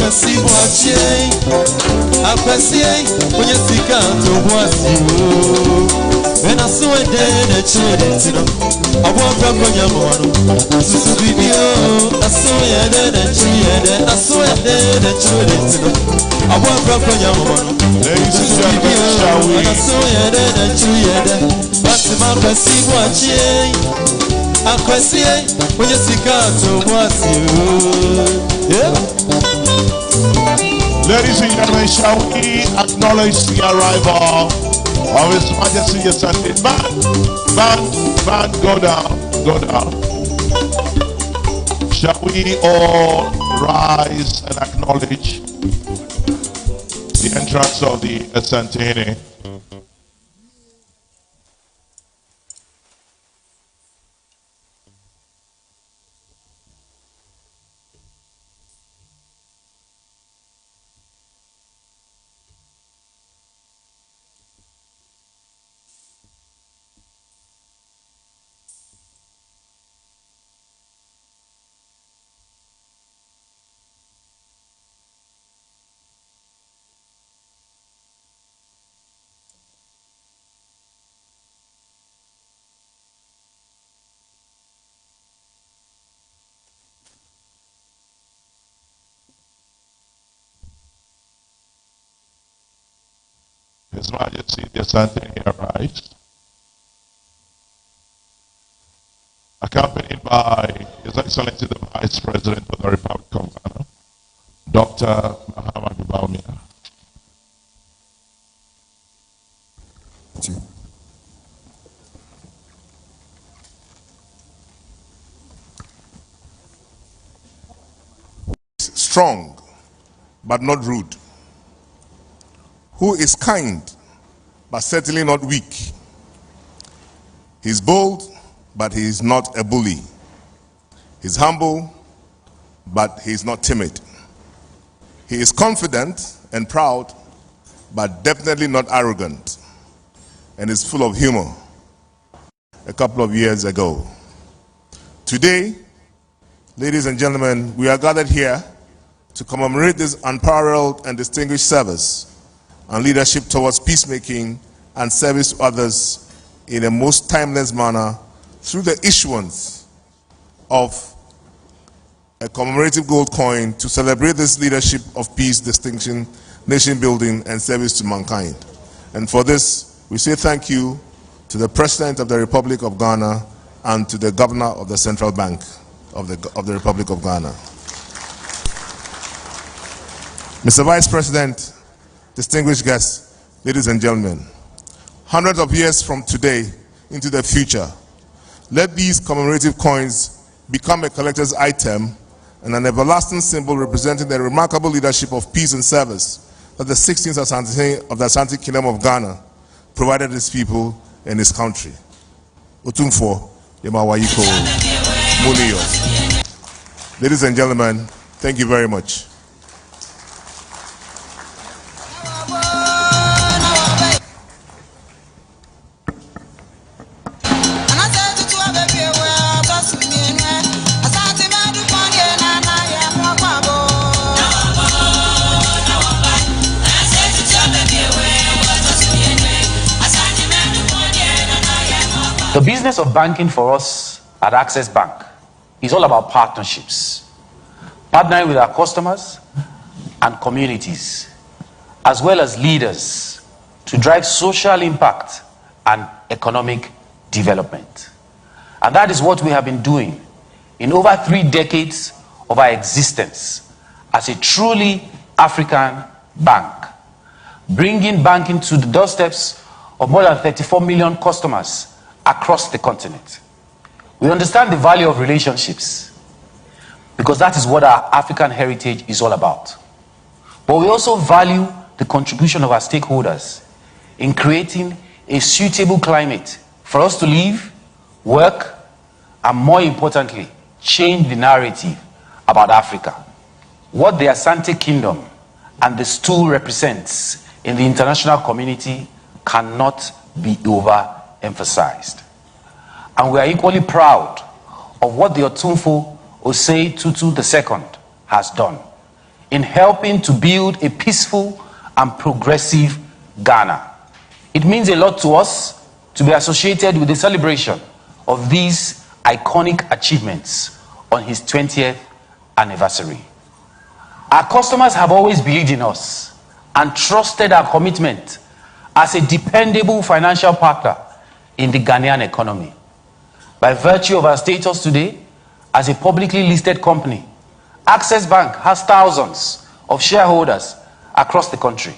pesi wache apesi when you seek out to was you when I saw it then it's you I want from Yamano Susu video I saw it then I saw it then it's you I want from Yamano ladies and gentlemen, shall we? I saw it then it's you but my pesi wache when you seek out to was you. Yeah. Ladies and gentlemen, shall we acknowledge the arrival of His Majesty Asantehene? Man, go down. Shall we all rise and acknowledge the entrance of the Asantehene? His Majesty the Asantehene arrives, accompanied by His Excellency the Vice President of the Republic of Ghana, Dr. Muhammad Baumia. Strong, but not rude. Who is kind, but certainly not weak. He's bold, but he is not a bully. He's humble, but he is not timid. He is confident and proud, but definitely not arrogant, and is full of humor. A couple of years ago. Today, ladies and gentlemen, we are gathered here to commemorate this unparalleled and distinguished service and leadership towards peacemaking and service to others in a most timeless manner through the issuance of a commemorative gold coin to celebrate this leadership of peace, distinction, nation building, and service to mankind. And for this, we say thank you to the President of the Republic of Ghana and to the Governor of the Central Bank of the Republic of Ghana. Mr. Vice President, distinguished guests, ladies and gentlemen, hundreds of years from today into the future, let these commemorative coins become a collector's item and an everlasting symbol representing the remarkable leadership of peace and service that the 16th Asantehene of the Asante Kingdom of Ghana provided his people and his country. Otumfuo Osei Tutu. Ladies and gentlemen, thank you very much. The business of banking for us at Access Bank is all about partnerships, partnering with our customers and communities, as well as leaders, to drive social impact and economic development. And that is what we have been doing in over 3 decades of our existence as a truly African bank, bringing banking to the doorsteps of more than 34 million customers across the continent. We understand the value of relationships because that is what our African heritage is all about. But we also value the contribution of our stakeholders in creating a suitable climate for us to live, work, and more importantly, change the narrative about Africa. What the Asante Kingdom and the stool represents in the international community cannot be overemphasized. And we are equally proud of what the Otumfuo Osei Tutu II has done in helping to build a peaceful and progressive Ghana. It means a lot to us to be associated with the celebration of these iconic achievements on his 20th anniversary. Our customers have always believed in us and trusted our commitment as a dependable financial partner in the Ghanaian economy. By virtue of our status today as a publicly listed company, Access Bank has thousands of shareholders across the country.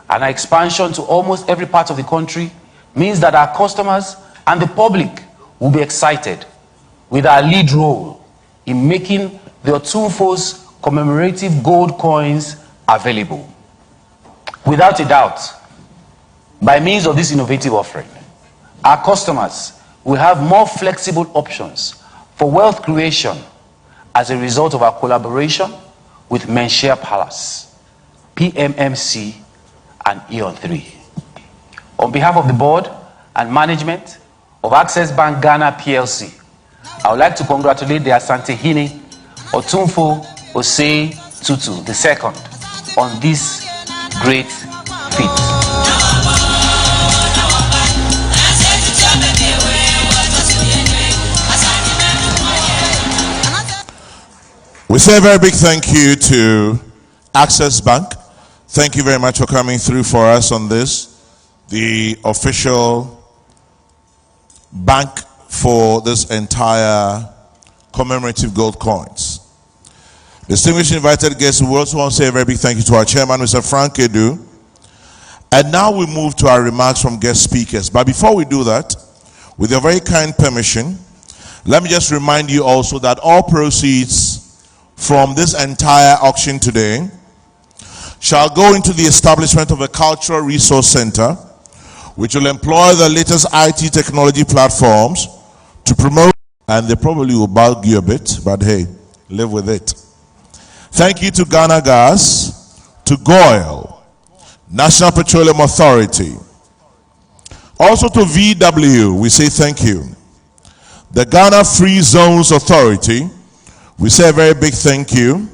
And our expansion to almost every part of the country means that our customers and the public will be excited with our lead role in making the Otumfuo's commemorative gold coins available. Without a doubt, by means of this innovative offering, our customers will have more flexible options for wealth creation as a result of our collaboration with Menshia Palace, PMMC, and Eon 3. On behalf of the board and management of Access Bank Ghana PLC, I would like to congratulate the Asantehene Otumfuo Osei Tutu II on this great feat. We say a very big thank you to Access Bank. Thank you very much for coming through for us on this, the official bank for this entire commemorative gold coins. Distinguished invited guests, we also want to say a very big thank you to our chairman, Mr. Frank Edu. And now we move to our remarks from guest speakers. But before we do that, with your very kind permission, let me just remind you also that all proceeds from this entire auction today shall go into the establishment of a cultural resource center, which will employ the latest IT technology platforms to promote, and they probably will bug you a bit, but hey, live with it. Thank you to Ghana Gas, to GOIL, National Petroleum Authority. Also to VW, we say thank you. The Ghana Free Zones Authority, we say a very big thank you.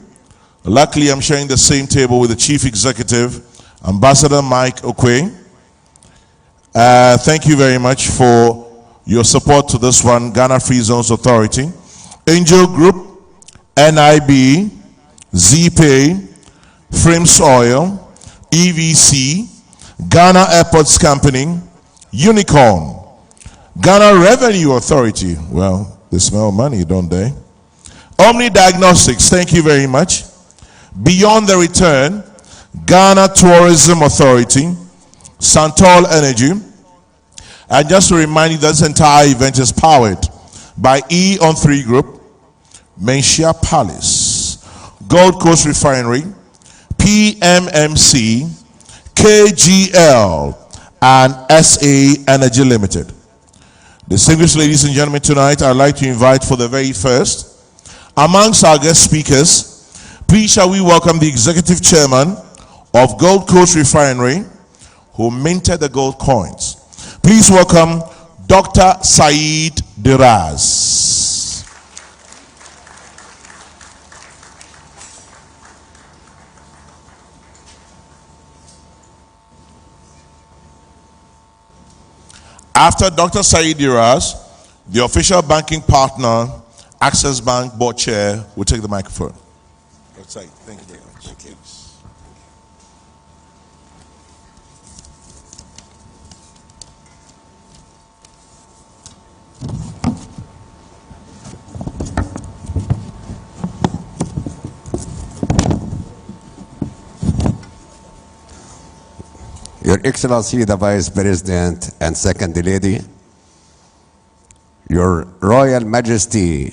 Luckily, I'm sharing the same table with the Chief Executive, Ambassador Mike Okwe. Thank you very much for your support to this one, Ghana Free Zones Authority. Angel Group, NIB, ZPay, Frames Oil, EVC, Ghana Airports Company, Unicorn, Ghana Revenue Authority. Well, they smell money, don't they? Omni Diagnostics, thank you very much. Beyond the Return, Ghana Tourism Authority, Santol Energy. And just to remind you that this entire event is powered by Eon 3 Group, Menshia Palace, Gold Coast Refinery, PMMC, KGL, and SA Energy Limited. Distinguished ladies and gentlemen, tonight I'd like to invite for the very first, amongst our guest speakers, please shall we welcome the Executive Chairman of Gold Coast Refinery, who minted the gold coins. Please welcome Dr. Said Diraz. After Dr. Said Diraz, the official banking partner, Access Bank Board Chair, will take the microphone. Dr. Said, thank you very much. Thank you. Your Excellency, the Vice President and Second Lady, Your Royal Majesty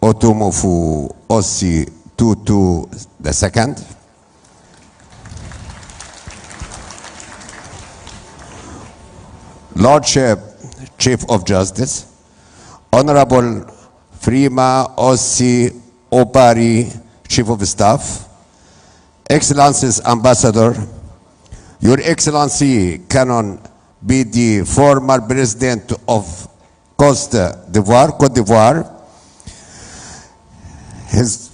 Otumfuo Osei Tutu II, Lordship Chief of Justice, Honorable Freema Osei Opari, Chief of Staff, Excellencies Ambassador, Your Excellency Canon be the former President of Côte d'Ivoire, His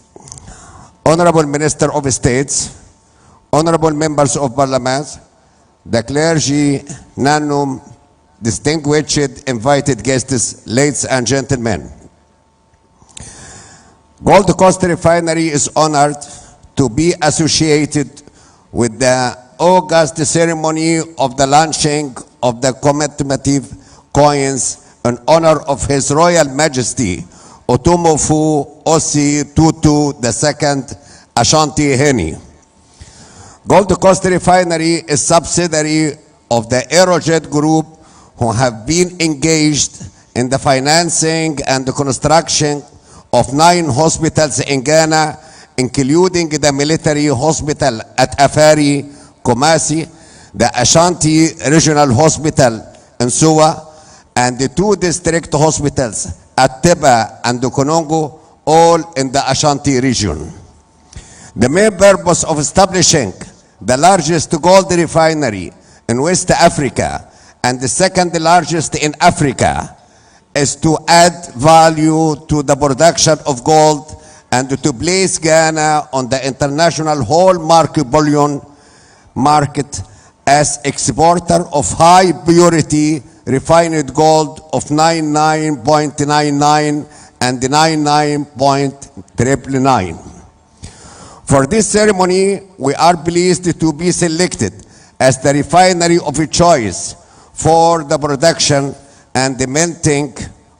Honorable Minister of States, honorable members of Parliament, the clergy, non distinguished invited guests, ladies and gentlemen. Gold Coast Refinery is honored to be associated with the August ceremony of the launching of the commemorative coins in honor of His Royal Majesty Otumfuo Osei Tutu II Asantehene. Gold Coast Refinery is subsidiary of the Aerojet Group, who have been engaged in the financing and the construction of 9 hospitals in Ghana, including the military hospital at Afari, Kumasi, the Ashanti Regional Hospital in Suwa, and the 2 district hospitals at Teba and Konongo, all in the Ashanti region. The main purpose of establishing the largest gold refinery in West Africa and the second largest in Africa is to add value to the production of gold and to place Ghana on the international hallmark bullion market as exporter of high purity refined gold of 99.99 and 99.999. For this ceremony, we are pleased to be selected as the refinery of choice for the production and the minting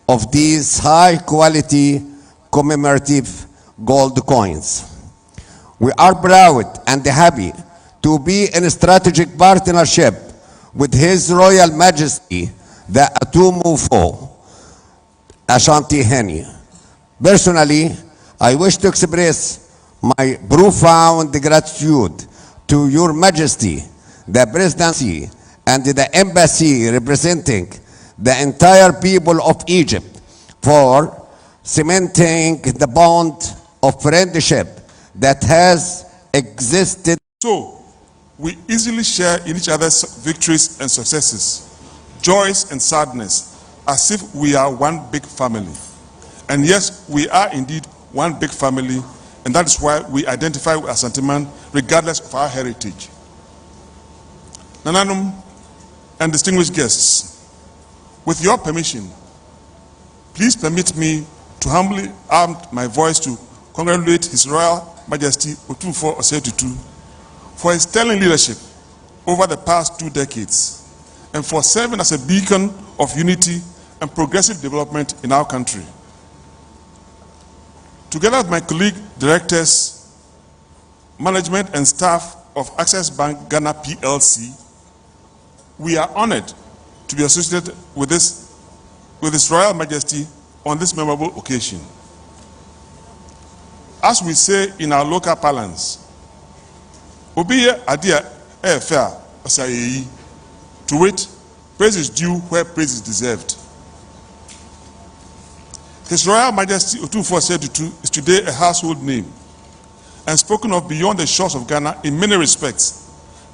of these high-quality commemorative gold coins. We are proud and happy to be in a strategic partnership with His Royal Majesty, the Otumfuo Asantehene. Personally, I wish to express my profound gratitude to Your Majesty, the Presidency, and the Embassy representing the entire people of Egypt for cementing the bond of friendship that has existed. So, we easily share in each other's victories and successes, joys and sadness, as if we are one big family. And yes, we are indeed one big family, and that is why we identify with Asantehene regardless of our heritage. Nananum and distinguished guests, with your permission, please permit me to humbly add my voice to congratulate His Royal Majesty Otumfuo Osei Tutu for his sterling leadership over the past 2 decades and for serving as a beacon of unity and progressive development in our country. Together with my colleague directors, management and staff of Access Bank Ghana PLC, we are honored to be associated with His Royal Majesty on this memorable occasion. As we say in our local parlance, Obiye adia fair osayeyi, to wit, praise is due where praise is deserved. His Royal Majesty Otumfuo Osei Tutu is today a household name and spoken of beyond the shores of Ghana in many respects.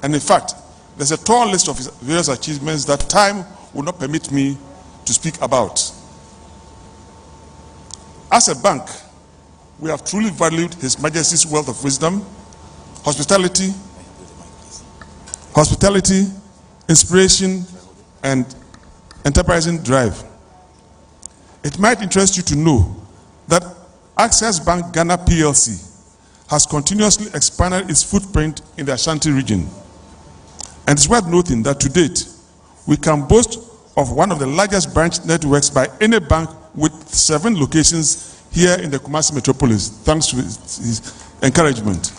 And in fact, there's a tall list of his various achievements that time will not permit me to speak about. As a bank, we have truly valued His Majesty's wealth of wisdom, hospitality, inspiration, and enterprising drive. It might interest you to know that Access Bank Ghana PLC has continuously expanded its footprint in the Ashanti region. And it's worth noting that to date, we can boast of one of the largest branch networks by any bank with 7 locations here in the Kumasi metropolis, thanks to his encouragement.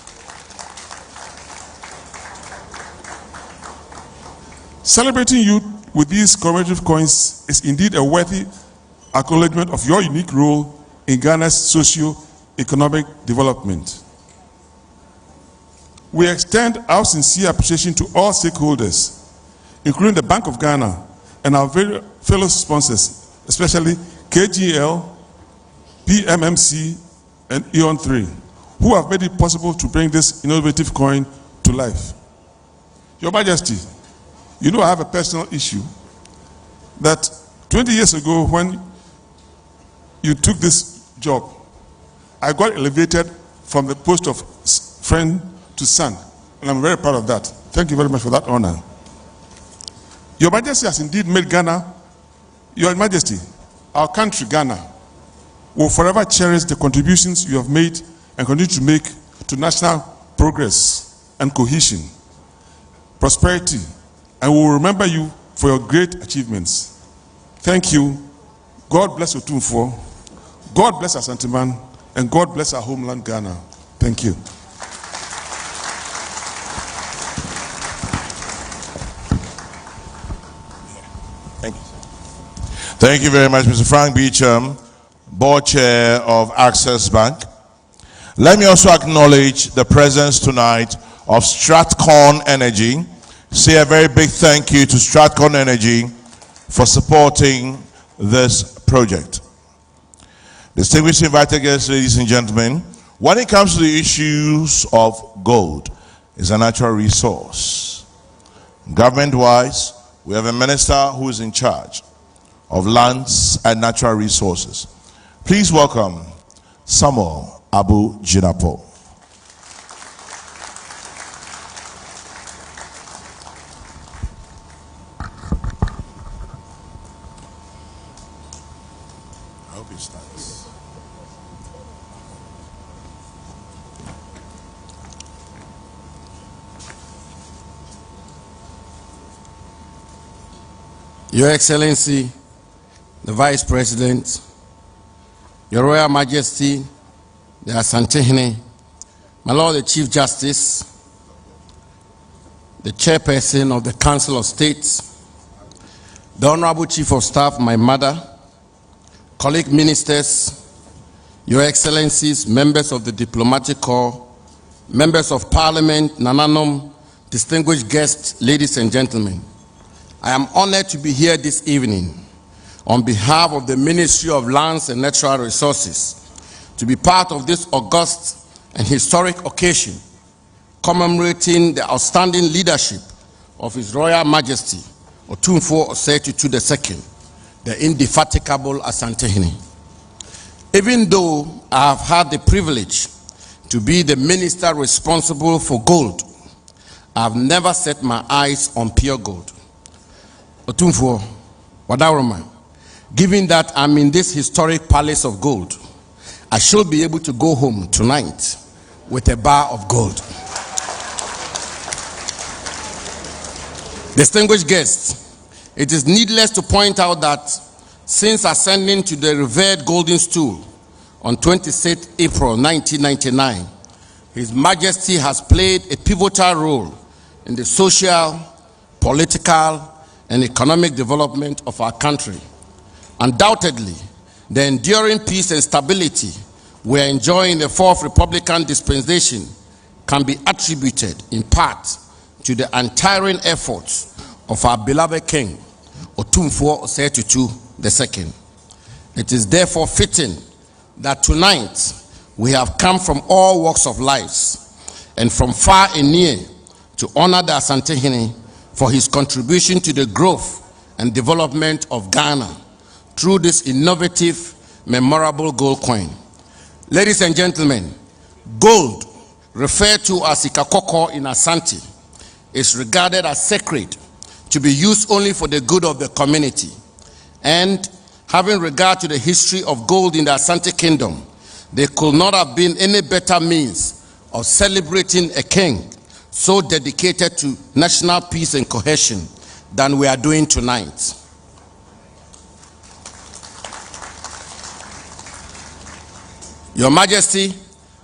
Celebrating you with these commemorative coins is indeed a worthy acknowledgement of your unique role in Ghana's socio-economic development. We extend our sincere appreciation to all stakeholders, including the Bank of Ghana and our fellow sponsors, especially KGL, PMMC, and EON3, who have made it possible to bring this innovative coin to life. Your Majesty, you know I have a personal issue that 20 years ago when you took this job, I got elevated from the post of friend to son. And I'm very proud of that. Thank you very much for that honor. Your Majesty has indeed made Ghana, Your Majesty, our country, Ghana, will forever cherish the contributions you have made and continue to make to national progress and cohesion, prosperity, and we will remember you for your great achievements. Thank you. God bless Otumfuo. God bless Asantehene, and God bless our homeland, Ghana. Thank you. Thank you. Thank you very much, Mr. Frank Beecham, Board Chair of Access Bank. Let me also acknowledge the presence tonight of Stratcon Energy. Say a very big thank you to Stratcon Energy for supporting this project. Distinguished invited guests, ladies and gentlemen, when it comes to the issues of gold, it's a natural resource. Government-wise, we have a minister who is in charge of lands and natural resources. Please welcome Samuel Abu Jinapo. I hope he starts. Your Excellency, the Vice President, Your Royal Majesty, the Asantehene, my Lord the Chief Justice, the Chairperson of the Council of State, the Honorable Chief of Staff, my mother, colleague ministers, Your Excellencies, members of the Diplomatic Corps, members of Parliament, Nananom, distinguished guests, ladies and gentlemen, I am honored to be here this evening on behalf of the Ministry of Lands and Natural Resources to be part of this august and historic occasion commemorating the outstanding leadership of His Royal Majesty Otumfuo Osei Tutu II, the indefatigable Asantehene. Even though I have had the privilege to be the minister responsible for gold, I have never set my eyes on pure gold. Otumfuo, Wadaroma, given that I'm in this historic palace of gold, I should be able to go home tonight with a bar of gold. Distinguished guests, it is needless to point out that since ascending to the revered golden stool on 26 April 1999, His Majesty has played a pivotal role in the social, political, and economic development of our country. Undoubtedly, the enduring peace and stability we are enjoying in the Fourth Republican Dispensation can be attributed in part to the untiring efforts of our beloved King, Otumfuo Osei Tutu II. It is therefore fitting that tonight we have come from all walks of life and from far and near to honor the Asantehene for his contribution to the growth and development of Ghana through this innovative, memorable gold coin. Ladies and gentlemen, gold, referred to as Ikakoko in Asante, is regarded as sacred, to be used only for the good of the community. And having regard to the history of gold in the Asante Kingdom, there could not have been any better means of celebrating a king so dedicated to national peace and cohesion than we are doing tonight. Your Majesty,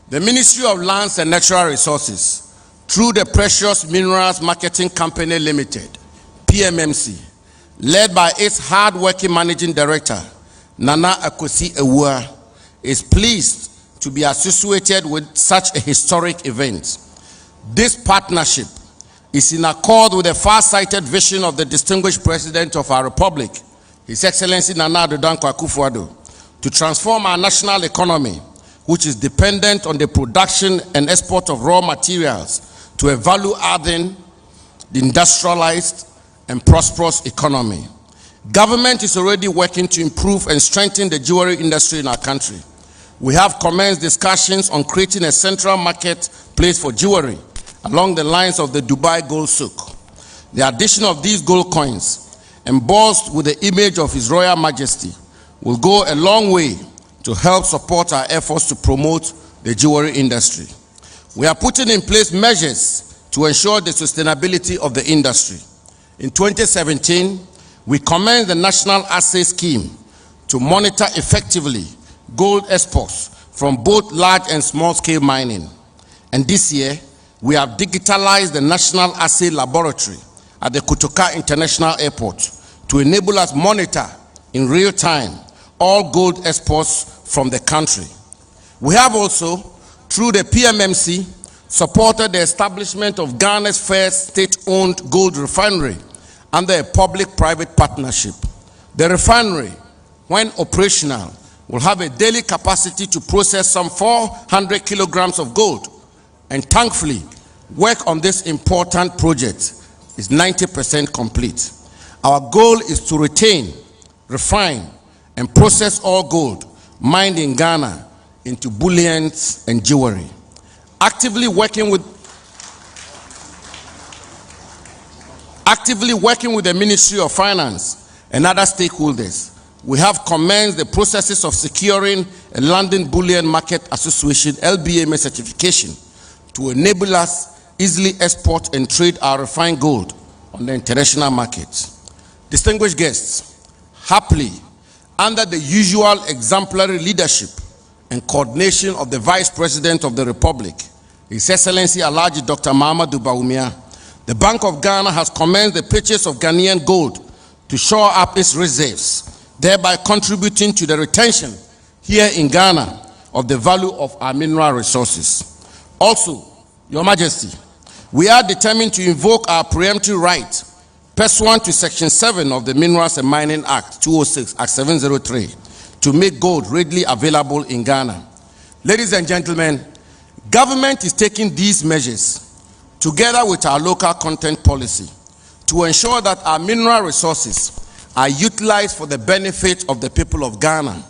the Ministry of Lands and Natural Resources, through the Precious Minerals Marketing Company Limited, PMMC, led by its hard-working Managing Director, Nana Akwesi Ewua, is pleased to be associated with such a historic event. This partnership is in accord with the far-sighted vision of the distinguished President of our Republic, His Excellency Nana Addo Akufo-Addo, to transform our national economy, which is dependent on the production and export of raw materials, to a value-adding, industrialized, and prosperous economy. Government is already working to improve and strengthen the jewelry industry in our country. We have commenced discussions on creating a central marketplace for jewelry along the lines of the Dubai Gold Souk. The addition of these gold coins, embossed with the image of His Royal Majesty, will go a long way to help support our efforts to promote the jewelry industry. We are putting in place measures to ensure the sustainability of the industry. In 2017, we commenced the National Assay Scheme to monitor effectively gold exports from both large and small-scale mining. And this year, we have digitalized the National Assay Laboratory at the Kotoka International Airport to enable us monitor in real time all gold exports from the country. We have also, through the PMMC, supported the establishment of Ghana's first state-owned gold refinery under a public-private partnership. The refinery, when operational, will have a daily capacity to process some 400 kilograms of gold. And thankfully, work on this important project is 90% complete. Our goal is to retain, refine, and process all gold mined in Ghana into bullions and jewelry. Actively working with the Ministry of Finance and other stakeholders, we have commenced the processes of securing a London Bullion Market Association LBMA certification to enable us easily export and trade our refined gold on the international market. Distinguished guests, happily, under the usual exemplary leadership and coordination of the Vice President of the Republic, His Excellency Alhaji Dr. Mahamudu Bawumia, the Bank of Ghana has commenced the purchase of Ghanaian gold to shore up its reserves, thereby contributing to the retention here in Ghana of the value of our mineral resources. Also, Your Majesty, we are determined to invoke our preemptive right pursuant to Section 7 of the Minerals and Mining Act 206, Act 703, to make gold readily available in Ghana. Ladies and gentlemen, government is taking these measures together with our local content policy to ensure that our mineral resources are utilized for the benefit of the people of Ghana,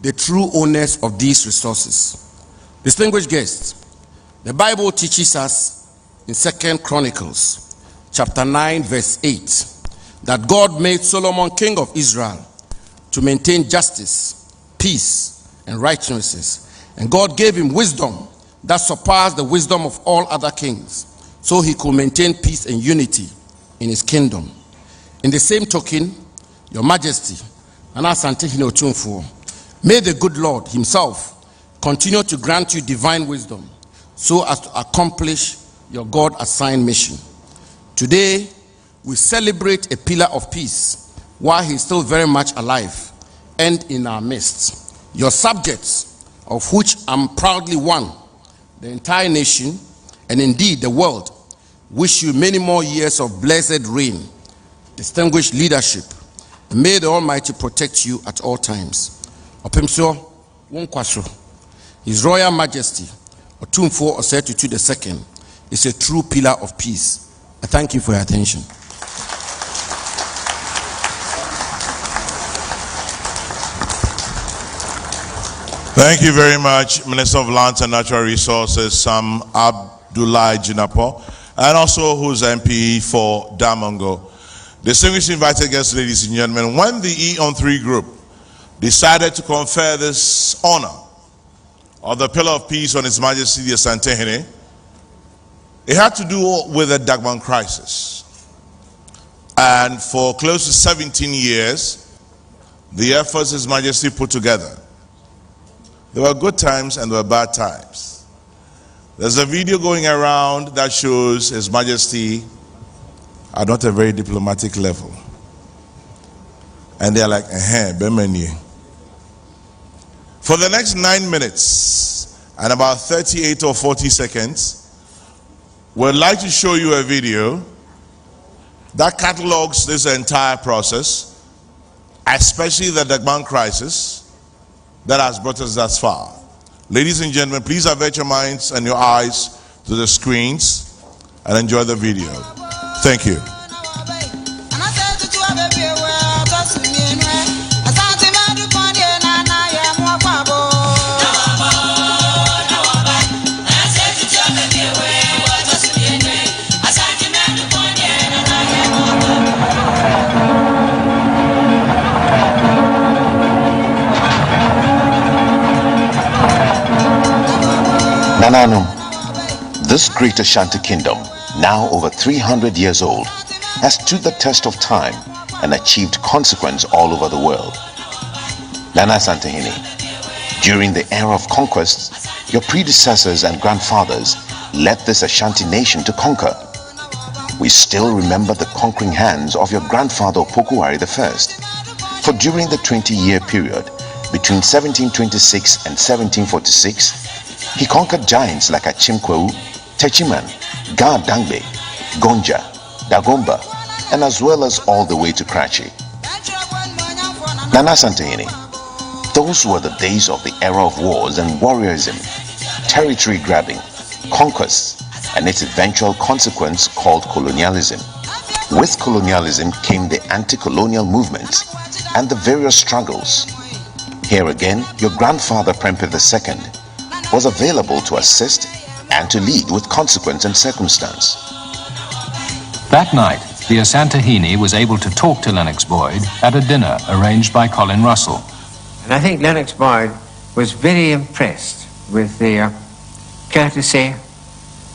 the true owners of these resources. Distinguished guests, the Bible teaches us in 2 Chronicles chapter 9 verse 8 that God made Solomon king of Israel to maintain justice, peace, and righteousness. And God gave him wisdom that surpassed the wisdom of all other kings, so he could maintain peace and unity in his kingdom. In the same token, Your Majesty and Asantehene Otumfuo, may the good Lord himself continue to grant you divine wisdom so as to accomplish your God-assigned mission. Today, we celebrate a pillar of peace while he's still very much alive and in our midst. Your subjects, of which I'm proudly one, the entire nation, and indeed the world, wish you many more years of blessed reign, distinguished leadership, and may the Almighty protect you at all times. Opemso Wonkwaso, His Royal Majesty Otumfuo Osei Tutu II is a true pillar of peace. I thank you for your attention. Thank you very much, Minister of Lands and Natural Resources, Sam Abdullahi Jinapo, and also who's MP for Damongo. Distinguished invited guests, ladies and gentlemen, when the E-on-3 group decided to confer this honor of the Pillar of Peace on His Majesty the Asantehene, it had to do with the Dagbon crisis. And for close to 17 years, the efforts His Majesty put together, there were good times and there were bad times. There's a video going around that shows His Majesty at not a very diplomatic level. And they're like, Bemeni. For the next 9 minutes and about 38 or 40 seconds, we'd like to show you a video that catalogs this entire process, especially the Dagbon crisis that has brought us thus far. Ladies and gentlemen, please avert your minds and your eyes to the screens and enjoy the video. Thank you. Nanum, this great Ashanti kingdom, now over 300 years old, has stood the test of time and achieved consequence all over the world. Nana Asantehene, during the era of conquest, your predecessors and grandfathers led this Ashanti nation to conquer. We still remember the conquering hands of your grandfather Opokuwari I. For during the 20-year period between 1726 and 1746, he conquered giants like Achimkwewu, Techiman, Ga Dangbe, Gonja, Dagomba, and as well as all the way to Karachi. Nana Asantehene, those were the days of the era of wars and warriorism, territory grabbing, conquest, and its eventual consequence called colonialism. With colonialism came the anti-colonial movement and the various struggles. Here again, your grandfather Prempeh II was available to assist and to lead with consequence and circumstance. That night, the Asantehene was able to talk to Lennox Boyd at a dinner arranged by Colin Russell. And I think Lennox Boyd was very impressed with the courtesy,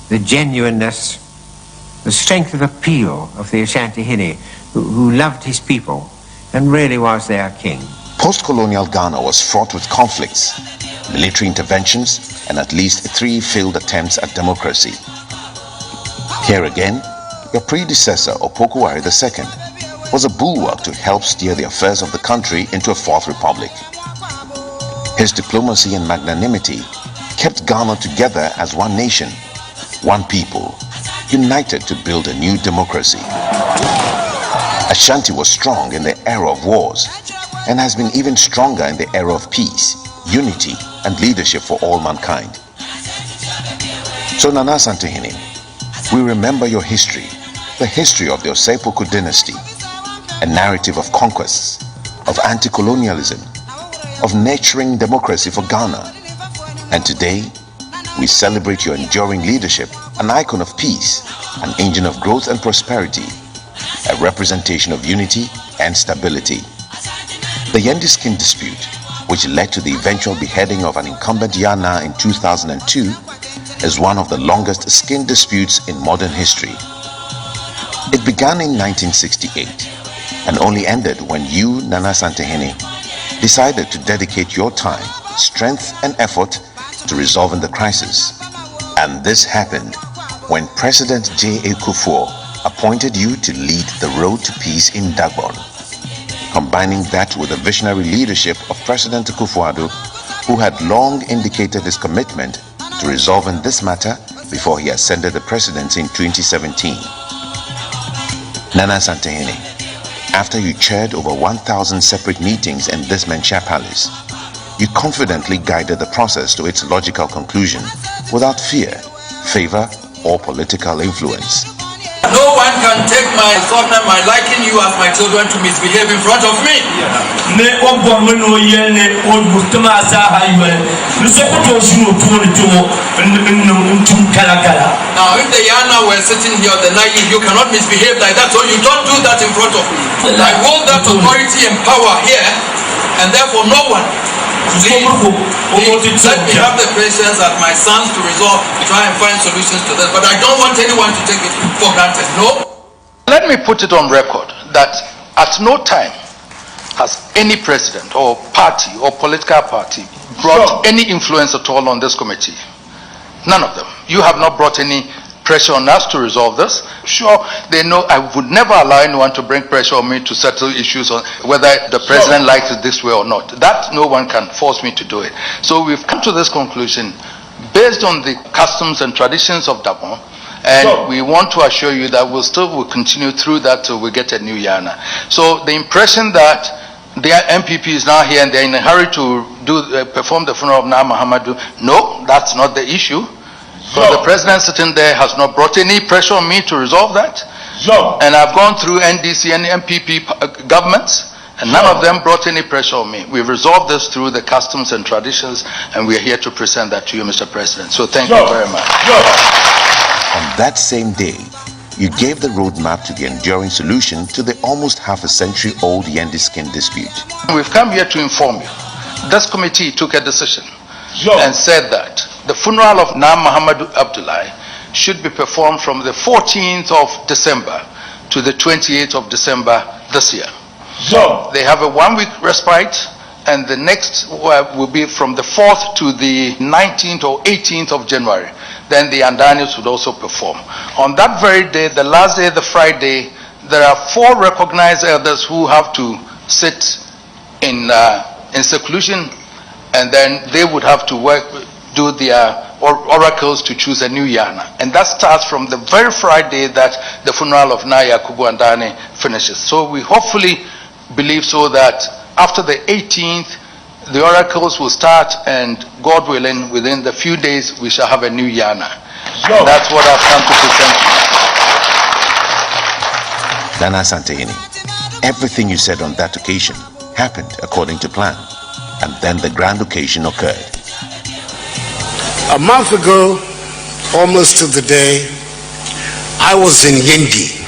the genuineness, the strength of appeal of the Asantehene, who loved his people and really was their king. Post-colonial Ghana was fraught with conflicts, military interventions, and at least 3 failed attempts at democracy. Here again, your predecessor, Opokuwari II, was a bulwark to help steer the affairs of the country into a 4th republic. His diplomacy and magnanimity kept Ghana together as one nation, one people, united to build a new democracy. Ashanti was strong in the era of wars and has been even stronger in the era of peace, unity, and leadership for all mankind. So Nana Asantehene, we remember your history, the history of the Osei Tutu dynasty, a narrative of conquests, of anti-colonialism, of nurturing democracy for Ghana. And today, we celebrate your enduring leadership, an icon of peace, an engine of growth and prosperity, a representation of unity and stability. The Yendiskin dispute, which led to the eventual beheading of an incumbent Yana in 2002, is one of the longest skin disputes in modern history. It began in 1968 and only ended when you, Nana Asantehene, decided to dedicate your time, strength, and effort to resolving the crisis. And this happened when President J.A. Kufuor appointed you to lead the road to peace in Dagbon. Combining that with the visionary leadership of President Akufo-Addo, who had long indicated his commitment to resolving this matter before he ascended the presidency in 2017. Nana Asantehene, after you chaired over 1,000 separate meetings in this Mencha Palace, you confidently guided the process to its logical conclusion without fear, favor, or political influence. No one can take my son and my liking you as my children to misbehave in front of me. Now, if the Yana were sitting here, the night you cannot misbehave like that, so you don't do that in front of me. I hold that authority and power here, and therefore no one. Let me have the patience at my sons to resolve, try and find solutions to this, but I don't want anyone to take it for granted. No. Let me put it on record that at no time has any president or party or political party brought any influence at all on this committee. None of them. You have not brought any pressure on us to resolve this. Sure, they know I would never allow anyone to bring pressure on me to settle issues on whether the president likes it this way or not. That no one can force me to do it. So we've come to this conclusion based on the customs and traditions of Dagbon, and we want to assure you that we'll continue through that till we get a new Yana. So the impression that the MPP is now here and they're in a hurry to perform the funeral of Nana Muhammadu, no, that's not the issue. Because the president sitting there has not brought any pressure on me to resolve that. And I've gone through NDC and MPP governments, and none of them brought any pressure on me. We've resolved this through the customs and traditions, and we're here to present that to you, Mr. President. So thank you very much. On that same day, you gave the roadmap to the enduring solution to the almost half a century old Yendiskin dispute. We've come here to inform you. This committee took a decision and said that the funeral of Nam Muhammad Abdullahi should be performed from the 14th of December to the 28th of December this year. So they have a 1-week respite, and the next will be from the 4th to the 19th or 18th of January. Then the Andanis would also perform. On that very day, the last day, the Friday, there are 4 recognized elders who have to sit in seclusion, and then they would have to do their oracles to choose a new Yana. And that starts from the very Friday that the funeral of Naya Kubu Andane finishes. So we hopefully believe so that after the 18th, the oracles will start, and God willing, within the few days, we shall have a new Yana. So that's what I've come to present to you. Nana Asantehene, everything you said on that occasion happened according to plan, and then the grand occasion occurred. A month ago, almost to the day, I was in Yindi,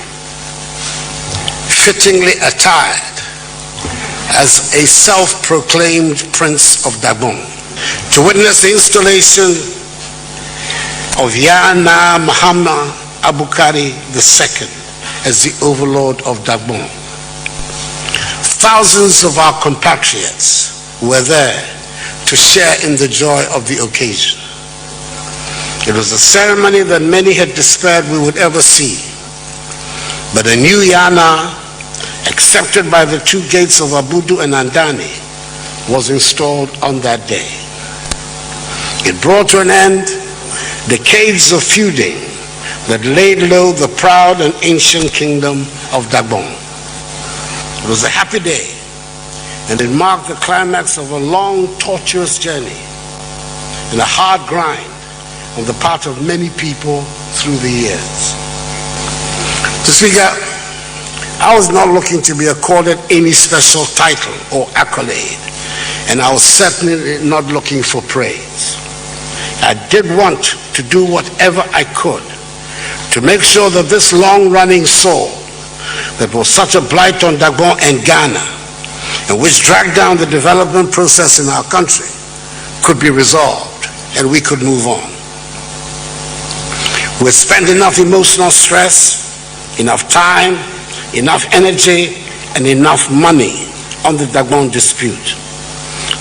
fittingly attired as a self-proclaimed Prince of Dagbon, to witness the installation of Yana Muhammad Abukari II as the overlord of Dagbon. Thousands of our compatriots were there to share in the joy of the occasion. It was a ceremony that many had despaired we would ever see, but a new Yana, accepted by the 2 gates of Abudu and Andani, was installed on that day. It brought to an end the caves of feuding that laid low the proud and ancient kingdom of Dagbon. It was a happy day, and it marked the climax of a long, tortuous journey and a hard grind on the part of many people through the years. Mr. Speaker, I was not looking to be accorded any special title or accolade, and I was certainly not looking for praise. I did want to do whatever I could to make sure that this long-running sword that was such a blight on Dagbon and Ghana, and which dragged down the development process in our country, could be resolved and we could move on. We spent enough emotional stress, enough time, enough energy, and enough money on the Dagbon dispute.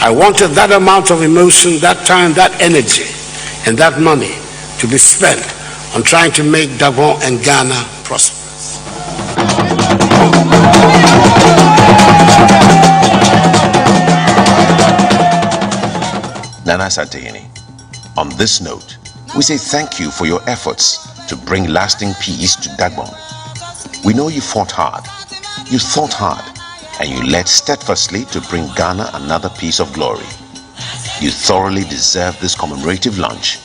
I wanted that amount of emotion, that time, that energy, and that money to be spent on trying to make Dagbon and Ghana prosperous. Nana Asantehene, on this note, we say thank you for your efforts to bring lasting peace to Dagbon. We know you fought hard, you thought hard, and you led steadfastly to bring Ghana another piece of glory. You thoroughly deserve this commemorative lunch.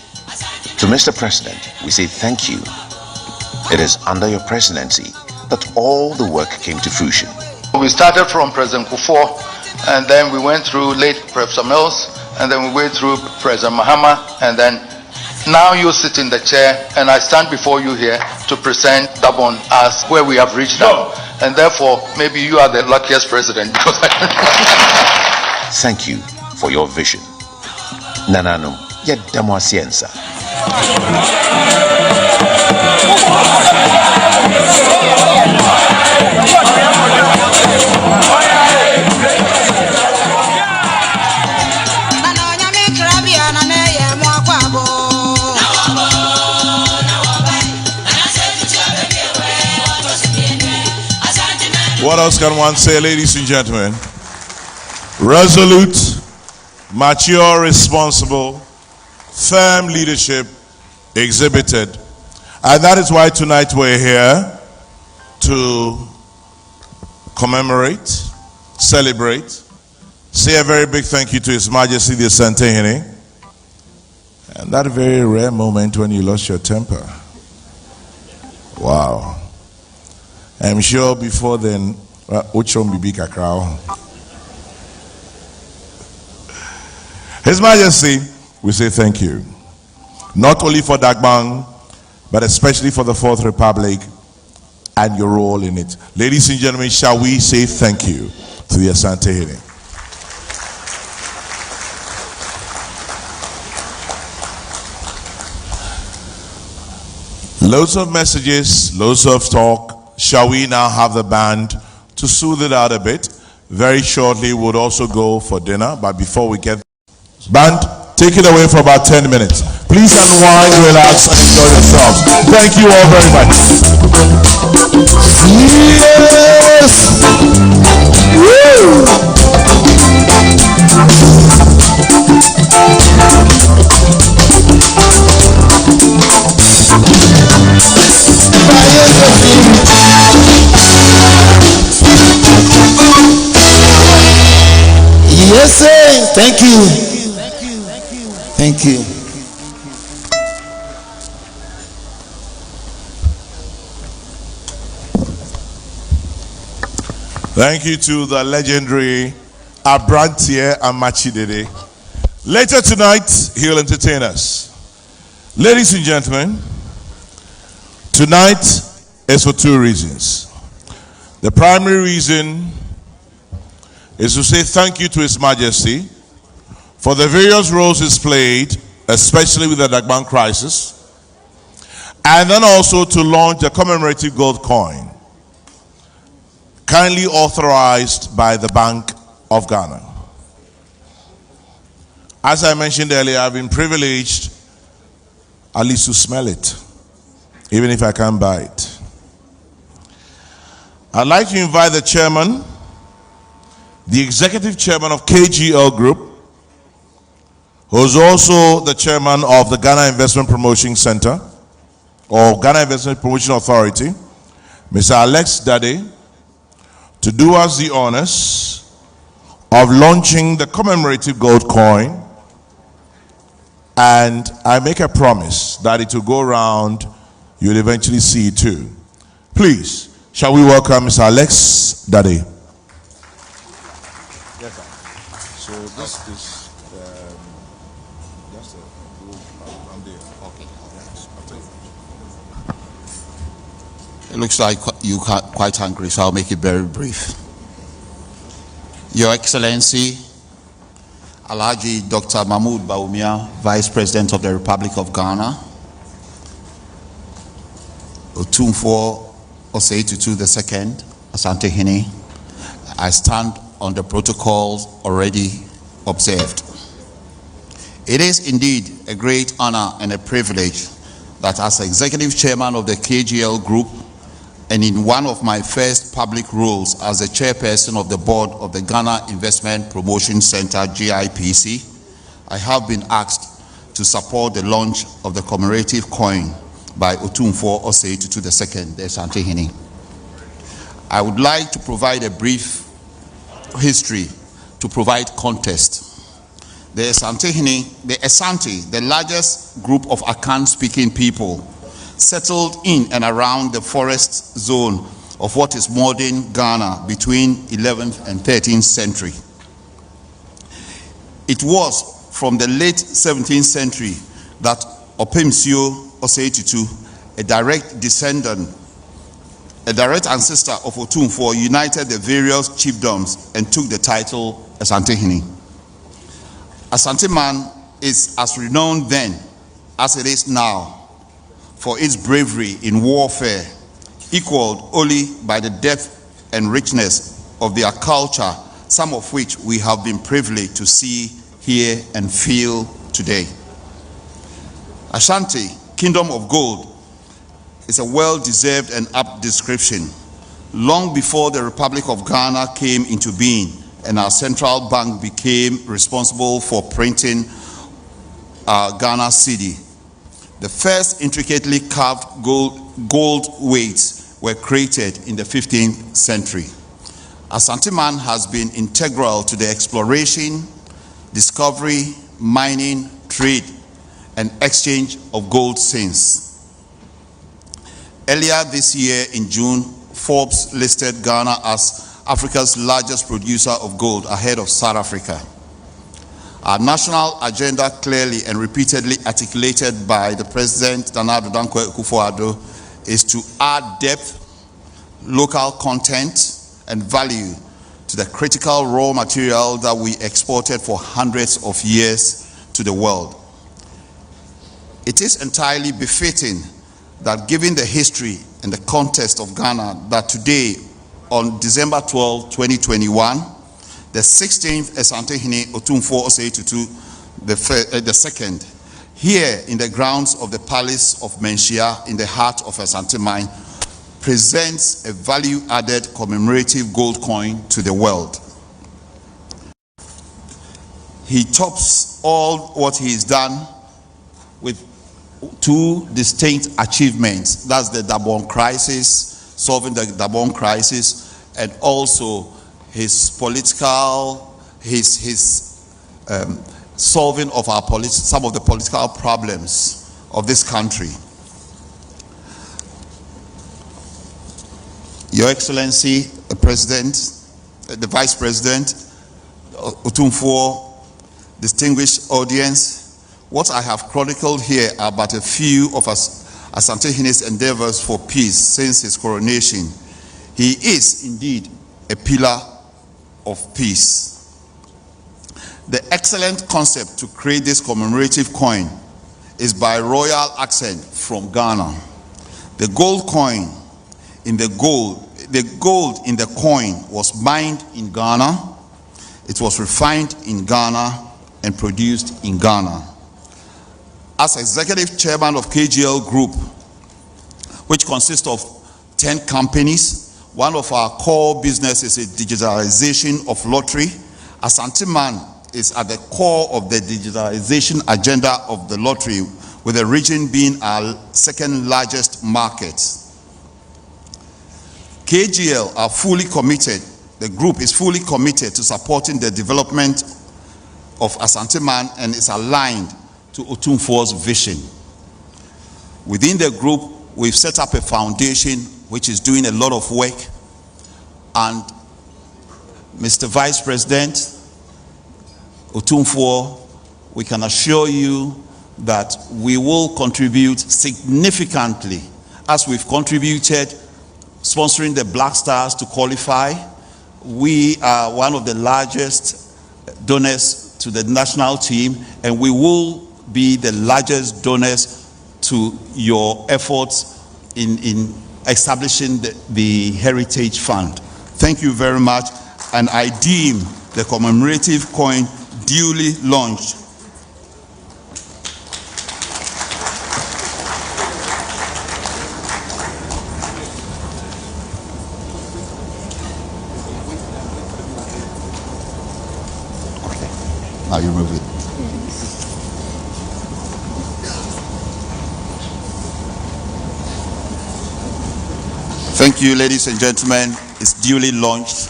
To Mr. President, we say thank you. It is under your presidency that all the work came to fruition. We started from President Kufuor, and then we went through late Professor Mills, and then we went through President Mahama, and then now you sit in the chair, and I stand before you here to present Dagbon as where we have reached now. And therefore, maybe you are the luckiest president. Thank you for your vision. Nanano, yedamo asiensa. What else can one say, ladies and gentlemen? Resolute, mature, responsible, firm leadership exhibited. And that is why tonight we're here to commemorate, celebrate, say a very big thank you to His Majesty the Asantehene. And that very rare moment when you lost your temper. Wow. I'm sure before then, His Majesty, we say thank you. Not only for Dagbon, but especially for the Fourth Republic and your role in it. Ladies and gentlemen, shall we say thank you to the Asantehene? Loads of messages, loads of talk. Shall we now have the band to soothe it out a bit? Very shortly, we'll also go for dinner, but before we get band, take it away for about 10 minutes. Please unwind, relax, and enjoy yourselves. Thank you all very much. Yes! Woo! Yes, sir. Thank you. Thank you. Thank you to the legendary Abrantier Amachidede. Later tonight, he'll entertain us. Ladies and gentlemen, tonight is for two reasons. The primary reason is to say thank you to His Majesty for the various roles he's played, especially with the Dagbon crisis, and then also to launch a commemorative gold coin, kindly authorized by the Bank of Ghana. As I mentioned earlier, I've been privileged at least to smell it, even if I can't buy it. I'd like to invite the chairman, the executive chairman of KGL Group, who's also the chairman of the Ghana Investment Promotion Center, or Ghana Investment Promotion Authority, Mr. Alex Dade, to do us the honors of launching the commemorative gold coin. And I make a promise that it will go around, you'll eventually see it too. Please, shall we welcome Mr. Alex Dade? Yes, sir. So this is just around there. Okay. It looks like you are quite hungry, so I'll make it very brief. Your Excellency, Alhaji Dr. Mahmoud Bawumia, Vice President of the Republic of Ghana, Otumfuo Osei Tutu II, Asantehene, I stand on the protocols already observed. It is indeed a great honor and a privilege that as Executive Chairman of the KGL Group and in one of my first public roles as the Chairperson of the Board of the Ghana Investment Promotion Center, GIPC, I have been asked to support the launch of the commemorative coin by Otumfuo Osei Tutu II, the Asantehene. I would like to provide a brief history to provide context. The Asantehene, the Asante, the largest group of Akan-speaking people, settled in and around the forest zone of what is modern Ghana between 11th and 13th century. It was from the late 17th century that Opemsio Osei Tutu, a direct descendant, a direct ancestor of Otumfuo, united the various chiefdoms and took the title Asantehene. Asanteman is as renowned then as it is now for its bravery in warfare, equaled only by the depth and richness of their culture, some of which we have been privileged to see, hear, and feel today. Ashanti, Kingdom of Gold, is a well-deserved and apt description. Long before the Republic of Ghana came into being and our central bank became responsible for printing our Ghana cedi, the first intricately carved gold weights were created in the 15th century. Asanteman has been integral to the exploration, discovery, mining, trade, and exchange of gold since. Earlier this year in June, Forbes listed Ghana as Africa's largest producer of gold ahead of South Africa. Our national agenda, clearly and repeatedly articulated by the President Nana Addo Dankwa Akufo-Addo, is to add depth, local content, and value to the critical raw material that we exported for hundreds of years to the world. It is entirely befitting that given the history and the context of Ghana, that today, on December 12, 2021, the 16th Asantehene Otumfuo Osei Tutu the second, here in the grounds of the Palace of Menchia in the heart of Asante Mine, presents a value-added commemorative gold coin to the world. He tops all what he's done with two distinct achievements. That's the Dagbon crisis, solving the Dagbon crisis, and also his political, solving of some of the political problems of this country. Your Excellency, the President, the Vice President, Otumfuo, distinguished audience, what I have chronicled here are but a few of Asantehene's endeavors for peace since his coronation. He is indeed a pillar of peace. The excellent concept to create this commemorative coin is by royal accent from Ghana. The gold coin in the gold in the coin was mined in Ghana, it was refined in Ghana, and produced in Ghana. As executive chairman of KGL Group, which consists of 10 companies, one of our core businesses is digitalization of lottery. Asante Man is at the core of the digitalization agenda of the lottery, with the region being our second largest market. KGL are fully committed, the group is fully committed to supporting the development of Asante Man and is aligned to Otumfuo's vision. Within the group, we've set up a foundation which is doing a lot of work, and Mr. Vice President Otumfuo, we can assure you that we will contribute significantly, as we've contributed sponsoring the Black Stars to qualify. We are one of the largest donors to the national team, and we will be the largest donors to your efforts in establishing the Heritage Fund. Thank you very much, and I deem the commemorative coin duly launched. Okay, now you move it. Thank you, ladies and gentlemen. It's duly launched.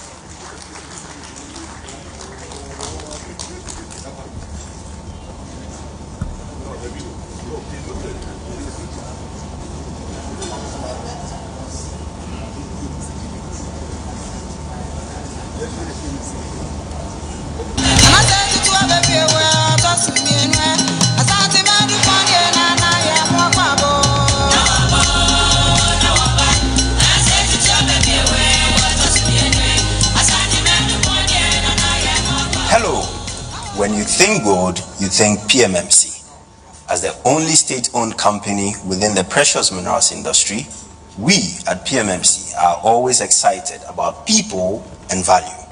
When you think gold, you think PMMC. As the only state-owned company within the precious minerals industry, we at PMMC are always excited about people and value,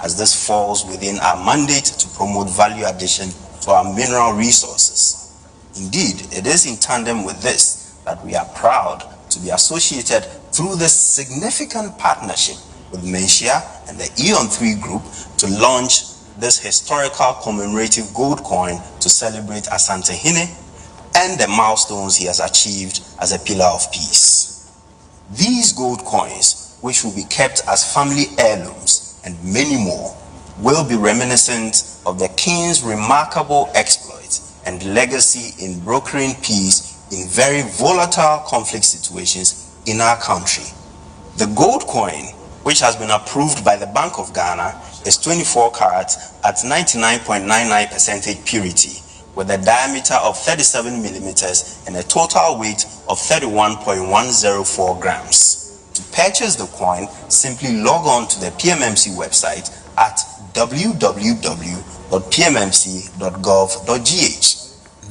as this falls within our mandate to promote value addition to our mineral resources. Indeed, it is in tandem with this that we are proud to be associated through this significant partnership with Menchia and the Eon 3 Group to launch this historical commemorative gold coin to celebrate Asantehene and the milestones he has achieved as a pillar of peace. These gold coins, which will be kept as family heirlooms and many more, will be reminiscent of the king's remarkable exploits and legacy in brokering peace in very volatile conflict situations in our country. The gold coin, which has been approved by the Bank of Ghana, is 24 carats at 99.99% purity, with a diameter of 37 millimeters and a total weight of 31.104 grams. To purchase the coin, simply log on to the PMMC website at www.pmmc.gov.gh.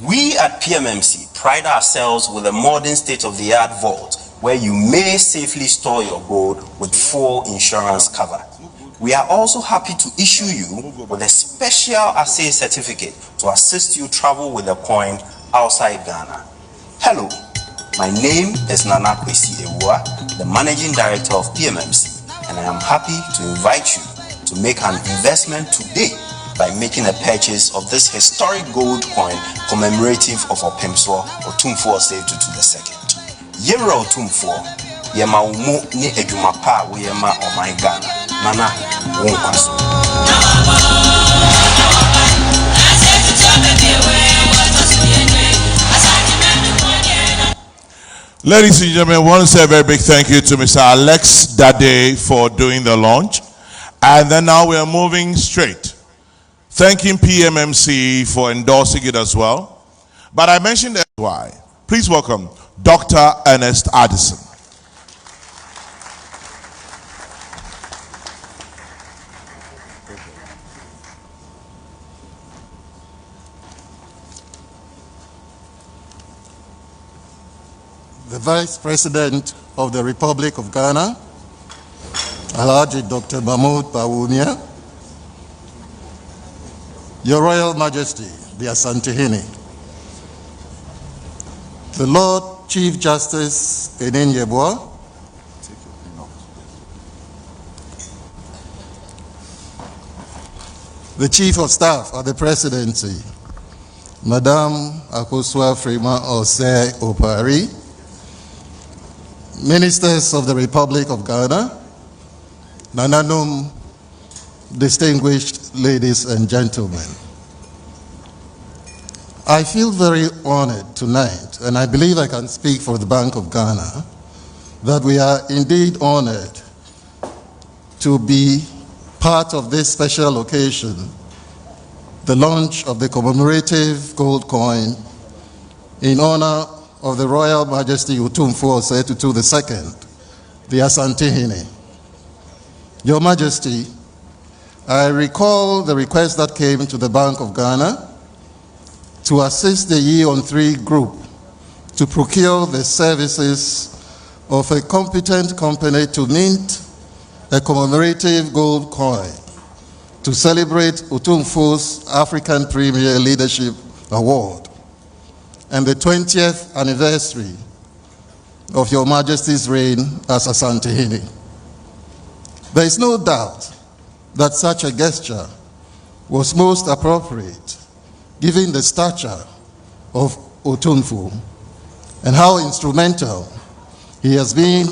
We at PMMC pride ourselves with a modern state-of-the-art vault where you may safely store your gold with full insurance cover. We are also happy to issue you with a special assay certificate to assist you travel with the coin outside Ghana. Hello, my name is Nana Kwesi Ewua, the Managing Director of PMMC, and I am happy to invite you to make an investment today by making a purchase of this historic gold coin commemorative of Majesty Otumfuo Osei Tutu II. Yemra Otumfuo, yema umu ni ejumapa weyema omai Ghana. Nana, wonkwaso. Ladies and gentlemen, I want to say a very big thank you to Mr. Alex Dade for doing the launch. And then now we are moving straight, thanking PMMC for endorsing it as well. But I mentioned why. Please welcome Dr. Ernest Addison. The Vice President of the Republic of Ghana, Alhaji Dr. Mahmoud Bawumia, Your Royal Majesty, the Asantehene, the Lord Chief Justice Enin Yeboah, the Chief of Staff of the Presidency, Madame Akosua Freema Osei Opari, Ministers of the Republic of Ghana, Nananum, distinguished ladies and gentlemen. I feel very honored tonight, and I believe I can speak for the Bank of Ghana, that we are indeed honored to be part of this special occasion, the launch of the commemorative gold coin in honor of the Royal Majesty Otumfuo Osei Tutu II, the Asantehene. Your Majesty, I recall the request that came to the Bank of Ghana to assist the Ye-on-3 group to procure the services of a competent company to mint a commemorative gold coin to celebrate Otumfuo's African Premier Leadership Award and the 20th anniversary of Your Majesty's reign as Asantehene. There is no doubt that such a gesture was most appropriate given the stature of Otumfuo and how instrumental he has been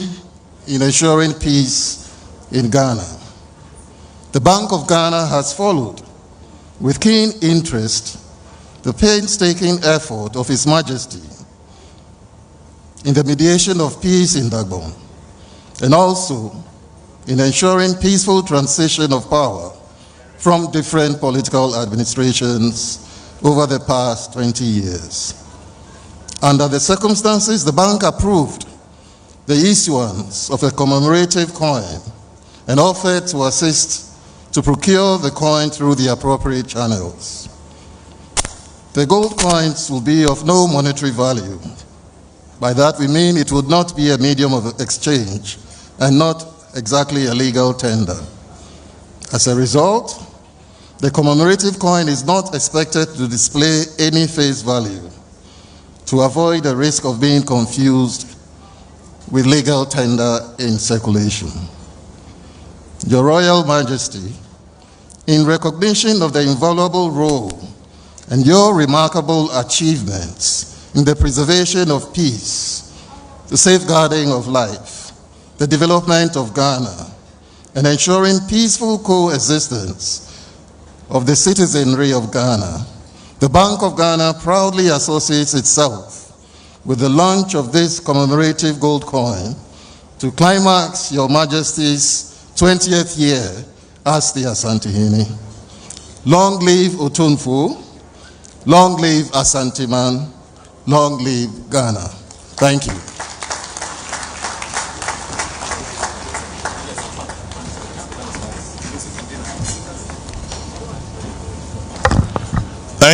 in ensuring peace in Ghana. The Bank of Ghana has followed with keen interest the painstaking effort of His Majesty in the mediation of peace in Dagbon, and also in ensuring peaceful transition of power from different political administrations over the past 20 years. Under the circumstances, the bank approved the issuance of a commemorative coin and offered to assist to procure the coin through the appropriate channels. The gold coins will be of no monetary value. By that we mean it would not be a medium of exchange and not exactly a legal tender. As a result, the commemorative coin is not expected to display any face value to avoid the risk of being confused with legal tender in circulation. Your Royal Majesty, in recognition of the invaluable role and your remarkable achievements in the preservation of peace, the safeguarding of life, the development of Ghana, and ensuring peaceful coexistence of the citizenry of Ghana, the Bank of Ghana proudly associates itself with the launch of this commemorative gold coin to climax Your Majesty's 20th year as the Asantehene. Long live Otumfuo, long live Asanteman, long live Ghana. Thank you.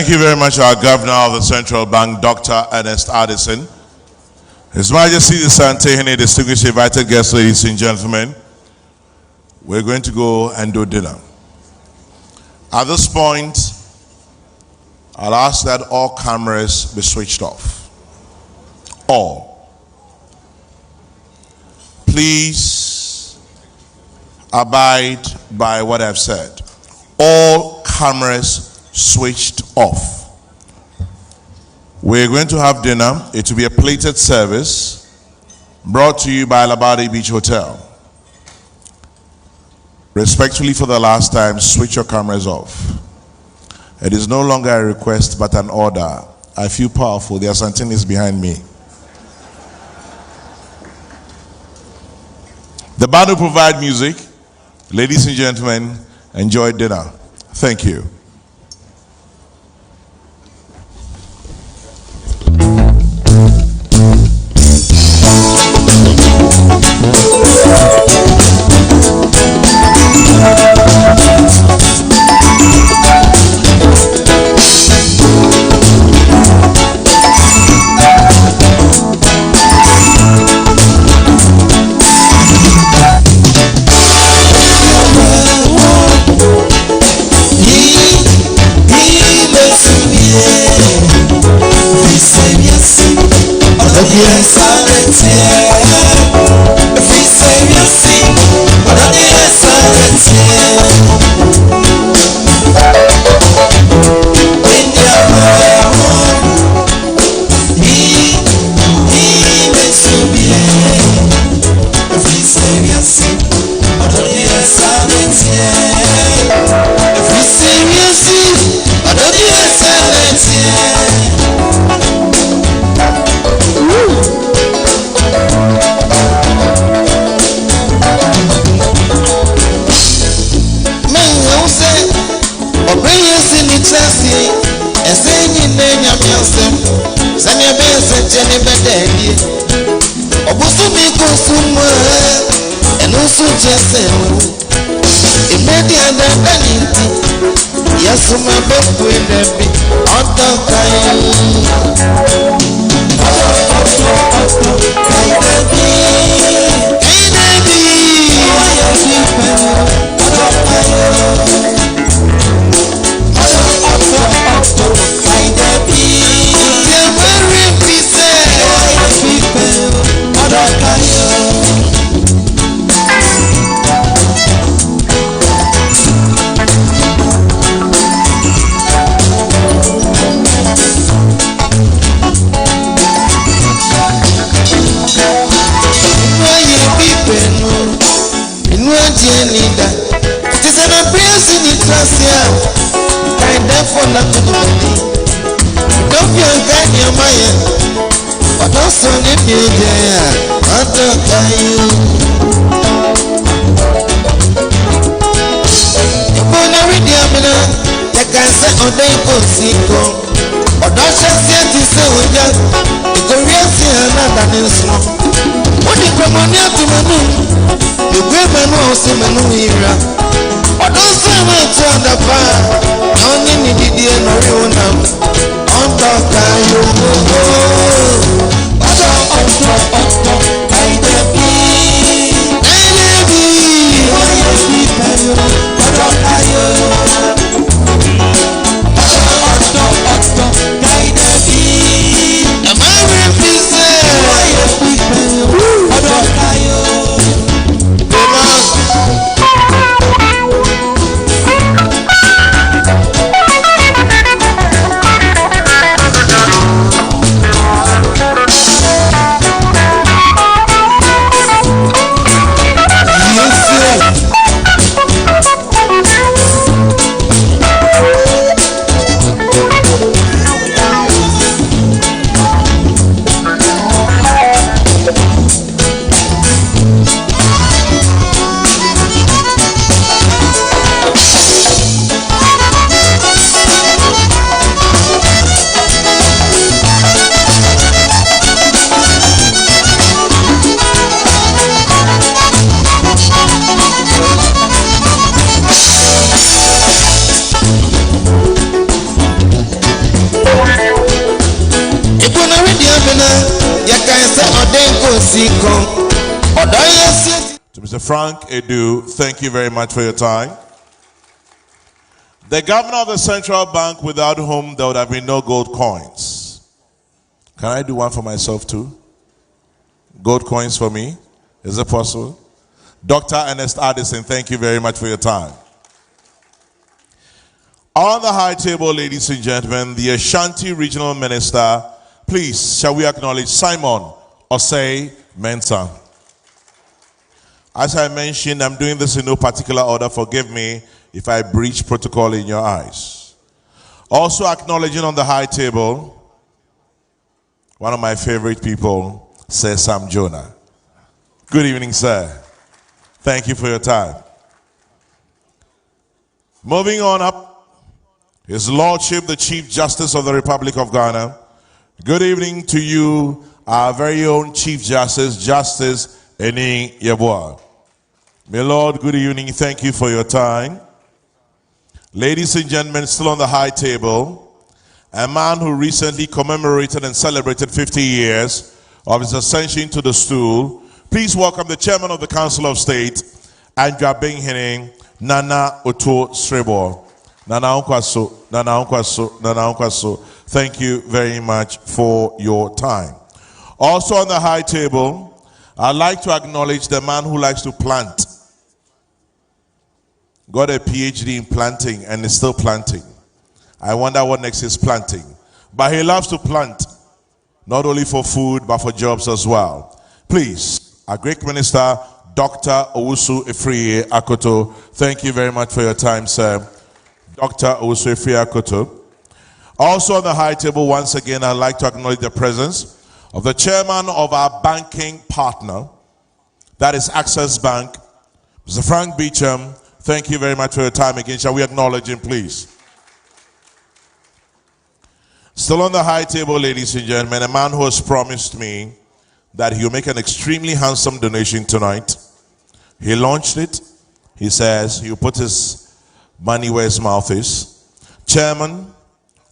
Thank you very much, our Governor of the Central Bank, Dr. Ernest Addison. His Majesty the Asantehene, distinguished invited guests, ladies and gentlemen, we're going to go and do dinner. At this point, I'll ask that all cameras be switched off. All. Please abide by what I've said. All cameras switched off. We're going to have dinner. It will be a plated service brought to you by Labadi Beach Hotel. Respectfully, for the last time, switch your cameras off. It is no longer a request but an order. I feel powerful. The Asantehene is behind me. The band will provide music. Ladies and gentlemen, enjoy dinner. Thank you. To Mr. Frank Edu, thank you very much for your time. The governor of the central bank, without whom there would have been no gold coins. Can I do one for myself too? Gold coins for me? Is it possible? Dr. Ernest Addison, thank you very much for your time. On the high table, ladies and gentlemen, the Ashanti Regional Minister, please, shall we acknowledge Simon Osei Mensah. As I mentioned, I'm doing this in no particular order. Forgive me if I breach protocol in your eyes. Also acknowledging on the high table, one of my favorite people, Sir Sam Jonah. Good evening, sir. Thank you for your time. Moving on up, His Lordship, the Chief Justice of the Republic of Ghana. Good evening to you, our very own Chief Justice, Justice Eni Yeboah. My Lord, good evening. Thank you for your time. Ladies and gentlemen, still on the high table, a man who recently commemorated and celebrated 50 years of his ascension to the stool. Please welcome the Chairman of the Council of State, Asantehene, Nana Oto Srebo. Nana Onkwaso, Nana Onkwaso, Nana Onkwaso. Thank you very much for your time. Also on the high table, I'd like to acknowledge the man who likes to plant. Got a PhD in planting and is still planting. I wonder what next is planting. But he loves to plant, not only for food, but for jobs as well. Please, our great minister, Dr. Owusu Efriye Akoto. Thank you very much for your time, sir. Dr. Owusu Efriye Akoto. Also on the high table, once again, I'd like to acknowledge the presence of the chairman of our banking partner, that is Access Bank, Mr. Frank Beecham. Thank you very much for your time again. Shall we acknowledge him, please? Still on the high table, ladies and gentlemen, a man who has promised me that he'll make an extremely handsome donation tonight. He launched it. He says he'll put his money where his mouth is. Chairman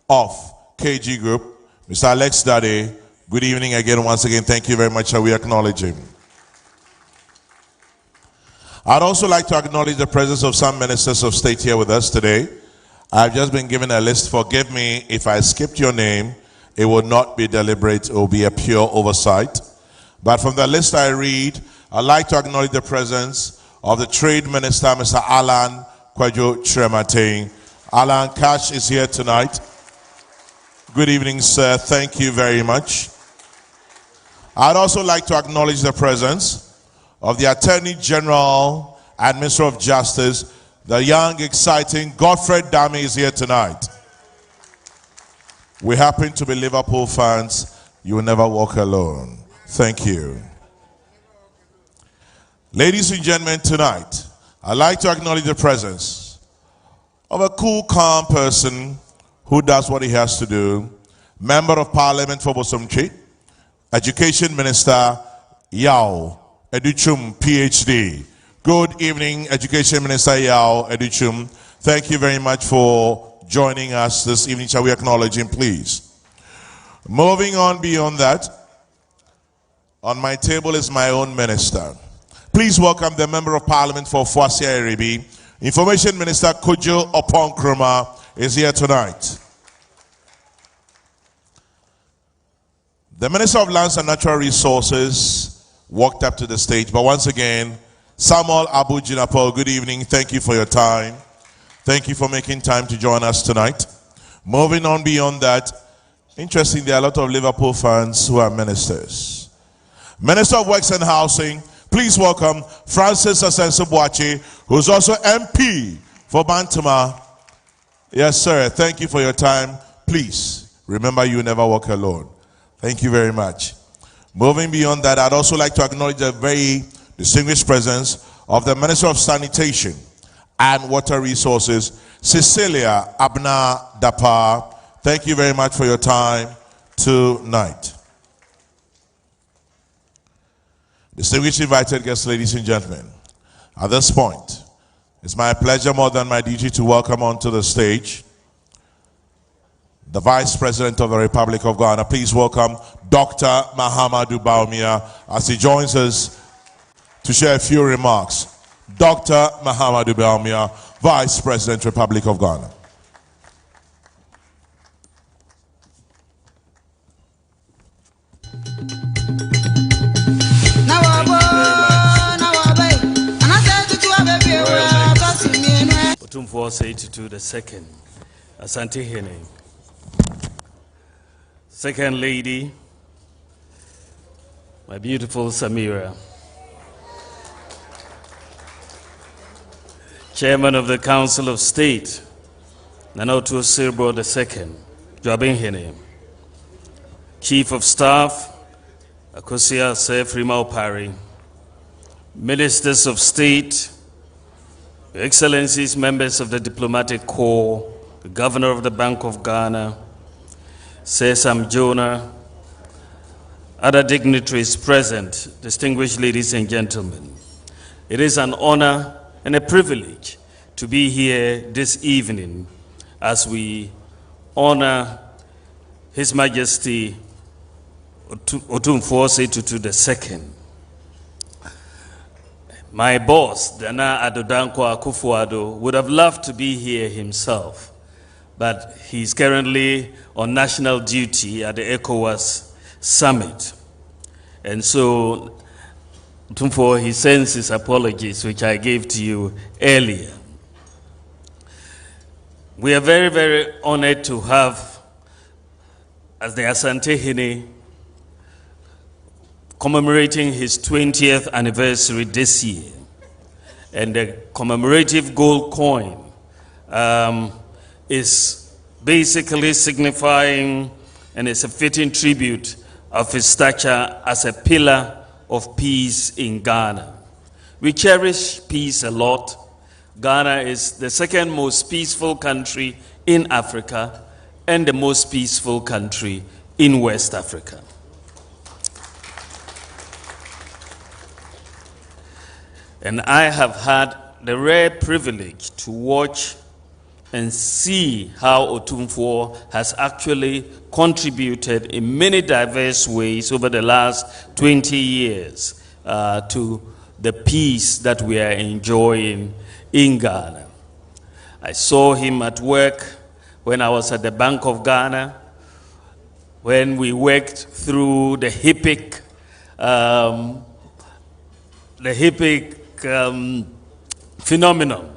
of KG Group, Mr. Alex Dade. Good evening again. Once again, thank you very much. Shall we acknowledge him? I'd also like to acknowledge the presence of some ministers of state here with us today. I've just been given a list. Forgive me if I skipped your name. It will not be deliberate. It will be a pure oversight. But from the list I read, I'd like to acknowledge the presence of the Trade Minister, Mr. Alan Kwadwo Kyerematen. Alan Cash is here tonight. Good evening, sir. Thank you very much. I'd also like to acknowledge the presence of the Attorney General and Minister of Justice, the young, exciting Godfred Dami is here tonight. We happen to be Liverpool fans. You will never walk alone. Thank you. Ladies and gentlemen, tonight, I'd like to acknowledge the presence of a cool, calm person who does what he has to do. Member of Parliament for Bosomtwe, Education Minister Yao Educhum, PhD. Good evening, Education Minister Yao Educhum. Thank you very much for joining us this evening. Shall we acknowledge him, please? Moving on beyond that, on my table is my own minister. Please welcome the Member of Parliament for Fuasia Eribi. Information Minister Kojo Oponkroma is here tonight. The Minister of Lands and Natural Resources walked up to the stage, but once again, Samuel Abu Jinapol, good evening. Thank you for your time. Thank you for making time to join us tonight. Moving on beyond that, interesting, there are a lot of Liverpool fans who are ministers. Minister of Works and Housing, please welcome Francis Asenso-Boakye, who's also MP for Bantama. Yes, sir. Thank you for your time. Please, remember you never walk alone. Thank you very much. Moving beyond that, I'd also like to acknowledge the very distinguished presence of the Minister of Sanitation and Water Resources, Cecilia Abna Dapa. Thank you very much for your time tonight. Distinguished invited guests, ladies and gentlemen, at this point, it's my pleasure more than my duty to welcome onto the stage the Vice President of the Republic of Ghana. Please welcome Dr. Mahamadou Bawumia as he joins us to share a few remarks. Dr. Mahamudu Bawumia, Vice President, Republic of Ghana. Otumfuo Osei Tutu II, Asantehene. Second Lady, my beautiful Samira. Chairman of the Council of State, Nana Otumfuo Osei II, Dagbon. Chief of Staff, Akosia Sefrima Opari. Ministers of State, Your Excellencies, members of the Diplomatic Corps, the Governor of the Bank of Ghana, Sir Sam Jonah, other dignitaries present, distinguished ladies and gentlemen. It is an honor and a privilege to be here this evening as we honor His Majesty Otumfuo Osei Tutu II. My boss, Dana Adodankwa Akufo-Addo, would have loved to be here himself, but he's currently on national duty at the ECOWAS summit. And so, Otumfuo, he sends his apologies, which I gave to you earlier. We are very, very honored to have, as the Asantehene, commemorating his 20th anniversary this year. And the commemorative gold coin is basically signifying, and it's a fitting tribute of his stature as a pillar of peace in Ghana. We cherish peace a lot. Ghana is the second most peaceful country in Africa and the most peaceful country in West Africa. And I have had the rare privilege to watch and see how Otumfuo has actually contributed in many diverse ways over the last 20 years to the peace that we are enjoying in Ghana. I saw him at work when I was at the Bank of Ghana, when we worked through the HIPIC phenomenon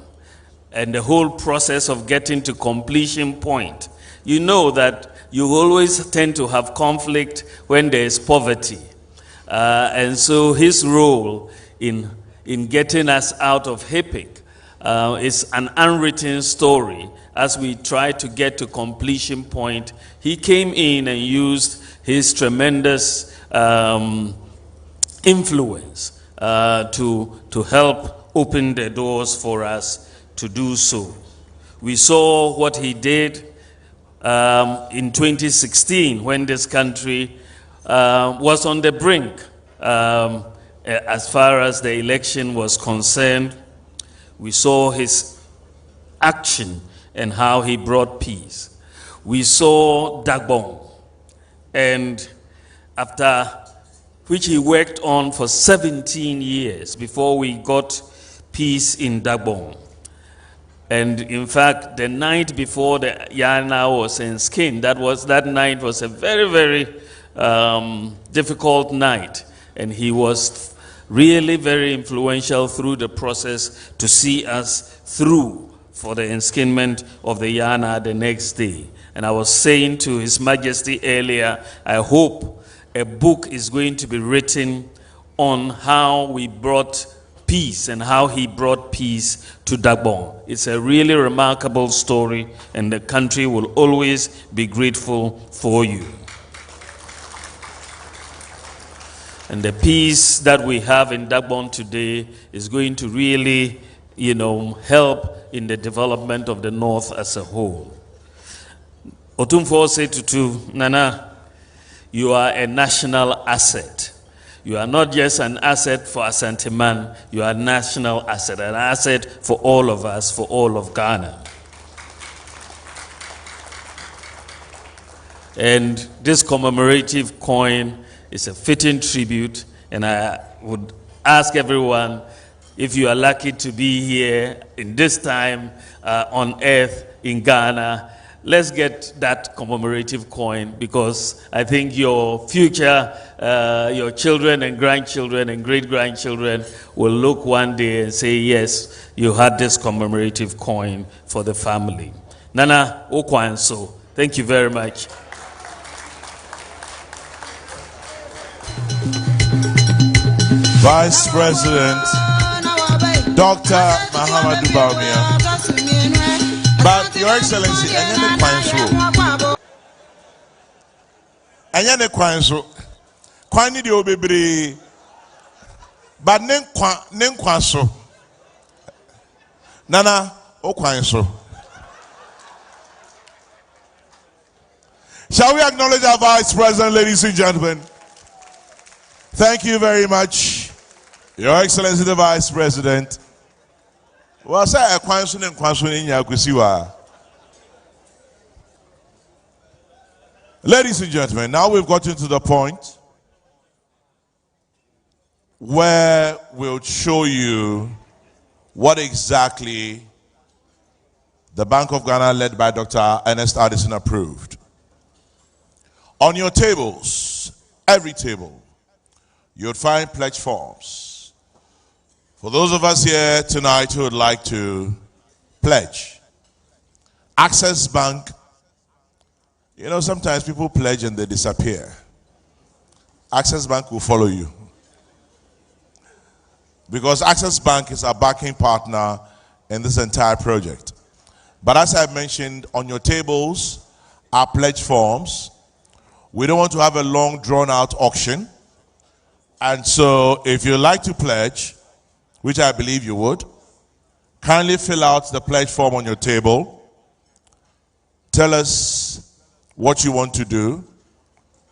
and the whole process of getting to completion point. You know that you always tend to have conflict when there is poverty. And so his role in getting us out of HIPIC is an unwritten story. As we try to get to completion point, he came in and used his tremendous influence to help open the doors for us to do so. We saw what he did in 2016 when this country was on the brink as far as the election was concerned. We saw his action and how he brought peace. We saw Dagbon, and after which he worked on for 17 years before we got peace in Dagbon. And in fact, the night before the Yana was enskinned, that night was a very, very difficult night. And he was really very influential through the process to see us through for the enskinment of the Yana the next day. And I was saying to His Majesty earlier, I hope a book is going to be written on how we brought peace and how he brought peace to Dagbon. It's a really remarkable story, and the country will always be grateful for you. And the peace that we have in Dagbon today is going to really, help in the development of the North as a whole. Otumfuo Osei Tutu, Nana, you are a national asset. You are not just an asset for Asantehene, you are a national asset, an asset for all of us, for all of Ghana. And this commemorative coin is a fitting tribute, and I would ask everyone, if you are lucky to be here in this time on earth in Ghana, let's get that commemorative coin, because I think your future, your children and grandchildren and great-grandchildren will look one day and say, yes, you had this commemorative coin for the family. Nana Okwanso, thank you very much. Vice President Dr. Mahamadou Bawumia. But Your Excellency, Anyane Kwanso, Kwani di obebere, but Nenkwanso. Nana Okwanso. Shall we acknowledge our Vice President, ladies and gentlemen? Thank you very much, Your Excellency the Vice President. Was I a Kwanso and Kwanso in Yakusiwa? Ladies and gentlemen, now we've gotten to the point where we'll show you what exactly the Bank of Ghana, led by Dr. Ernest Addison, approved. On your tables, every table, you'll find pledge forms. For those of us here tonight who would like to pledge, Access Bank, you know, sometimes people pledge and they disappear. Access Bank will follow you, because Access Bank is our backing partner in this entire project. But as I mentioned, on your tables are pledge forms. We don't want to have a long, drawn-out auction. And so if you like to pledge, which I believe you would, kindly fill out the pledge form on your table. Tell us what you want to do.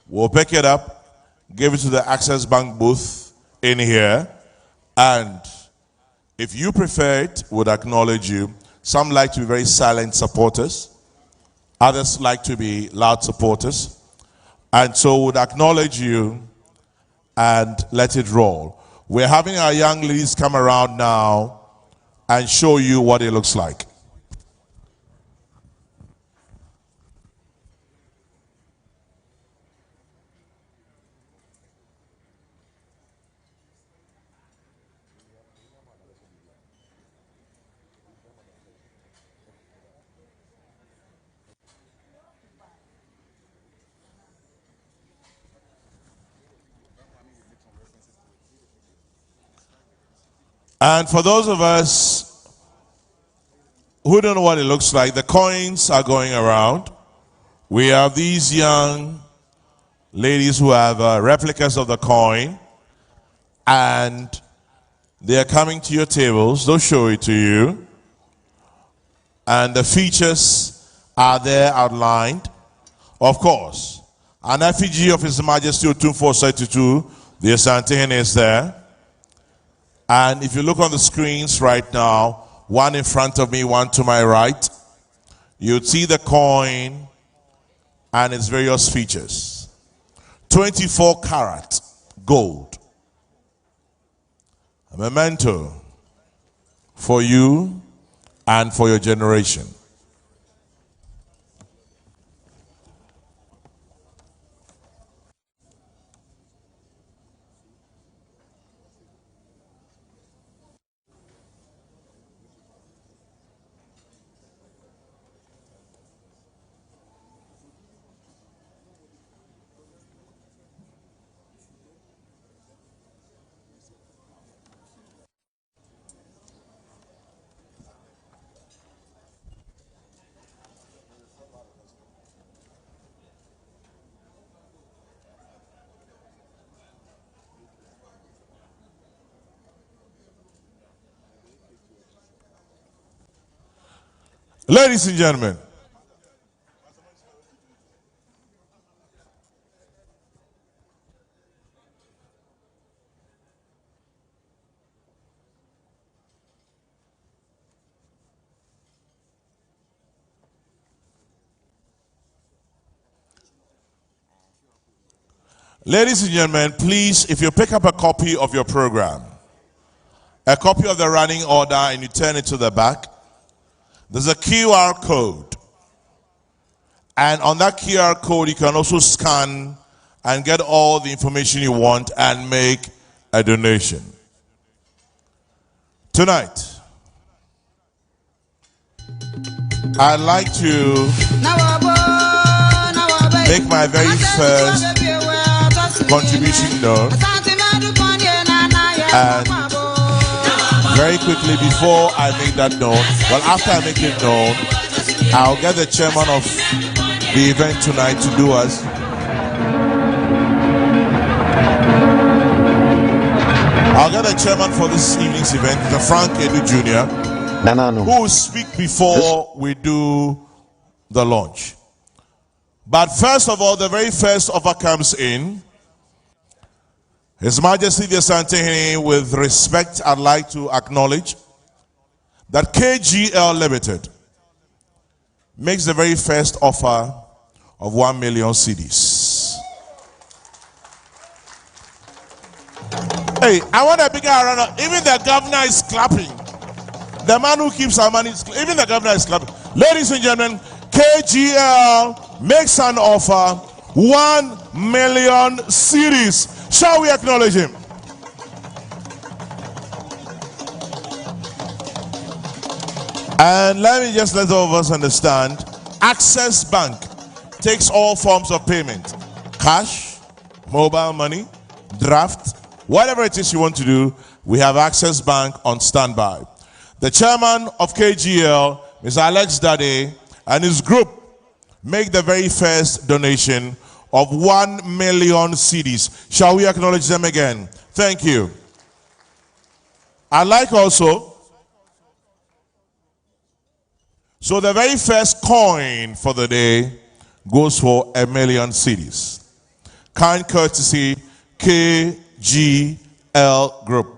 We'll pick it up, give it to the Access Bank booth in here, and if you prefer it, we'll acknowledge you. Some like to be very silent supporters. Others like to be loud supporters. And so we'll acknowledge you and let it roll. We're having our young ladies come around now and show you what it looks like. And for those of us who don't know what it looks like, the coins are going around. We have these young ladies who have replicas of the coin, and they are coming to your tables. They'll show it to you. And the features are there outlined. Of course, an effigy of His Majesty Otumfuo Osei Tutu, the Asantehene, is there. And if you look on the screens right now, one in front of me, one to my right, you'd see the coin and its various features. 24 karat gold. A memento for you and for your generation. Ladies and gentlemen, please, if you pick up a copy of your program, a copy of the running order and you turn it to the back, there's a QR code. And on that QR code, you can also scan and get all the information you want and make a donation. Tonight, I'd like to make my very first contribution known. And very quickly, before I make that known, well, after I make it known, I'll get the chairman of the event tonight to do us. I'll get the chairman for this evening's event, Mr. Frank Edu Jr., who will speak before we do the launch. But first of all, the very first offer comes in. His Majesty the Asantehene, with respect, I'd like to acknowledge that KGL Limited makes the very first offer of 1 million cedis. Hey, I want a bigger round. Even the governor is clapping. The man who keeps our money, even the governor is clapping. Ladies and gentlemen, KGL makes an offer, 1 million cedis. Shall we acknowledge him? And let me just let all of us understand, Access Bank takes all forms of payment. Cash, mobile money, draft, whatever it is you want to do, we have Access Bank on standby. The chairman of KGL, Mr. Alex Dade, and his group make the very first donation of 1 million cedis. Shall we acknowledge them again? Thank you. I'd like also, so the very first coin for the day goes for 1 million cedis. Kind courtesy, KGL Group.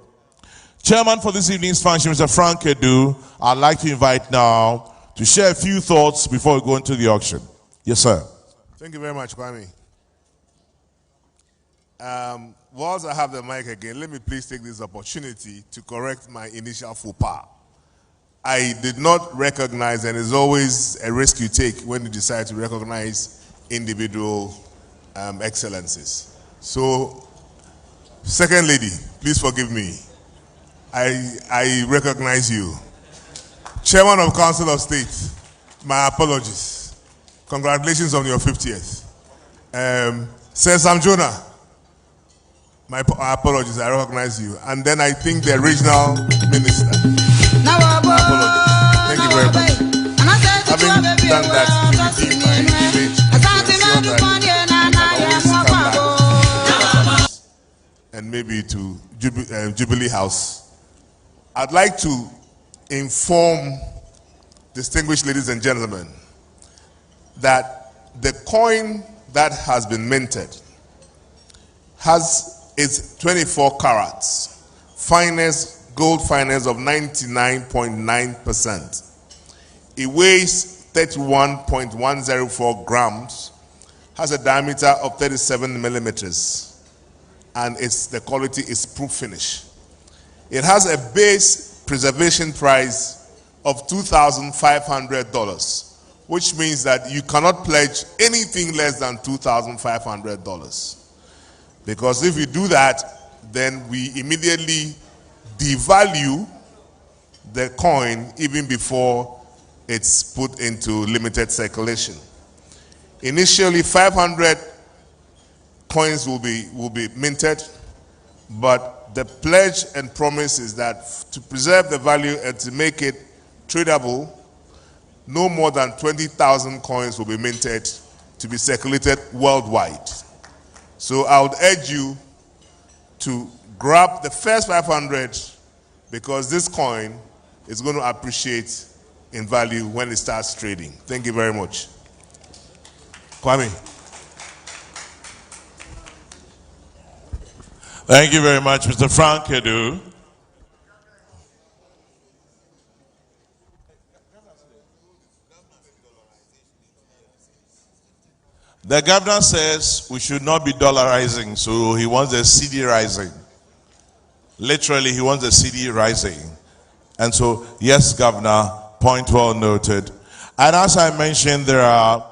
Chairman for this evening's function, Mr. Frank Edu, I'd like to invite now to share a few thoughts before we go into the auction. Yes, sir. Thank you very much, Kwame. Whilst I have the mic again, let me please take this opportunity to correct my initial faux pas. I did not recognize, and it's always a risk you take when you decide to recognize individual excellencies. So, second lady, please forgive me. I recognize you. Chairman of Council of State, my apologies. Congratulations on your 50th. Sir Sam Jonah, my apologies, I recognize you. And then I think the regional minister. My apologies. Thank you very much. Having done that, to redeem my image, to ensure that I always come back and maybe to Jubilee House. I'd like to inform distinguished ladies and gentlemen that the coin that has been minted is 24 carats, finest gold finest of 99.9%. It weighs 31.104 grams, has a diameter of 37 millimeters, and the quality is proof finish. It has a base preservation price of $2,500, which means that you cannot pledge anything less than $2,500. Because if you do that, then we immediately devalue the coin even before it's put into limited circulation. Initially, 500 coins will be minted, but the pledge and promise is that to preserve the value and to make it tradable, no more than 20,000 coins will be minted to be circulated worldwide. So I would urge you to grab the first 500 because this coin is going to appreciate in value when it starts trading. Thank you very much. Kwame. Thank you very much, Mr. Frank Edu. The governor says we should not be dollarizing, so he wants a CD rising. Literally, he wants the cedi rising. And so, yes, Governor, point well noted. And as I mentioned, there are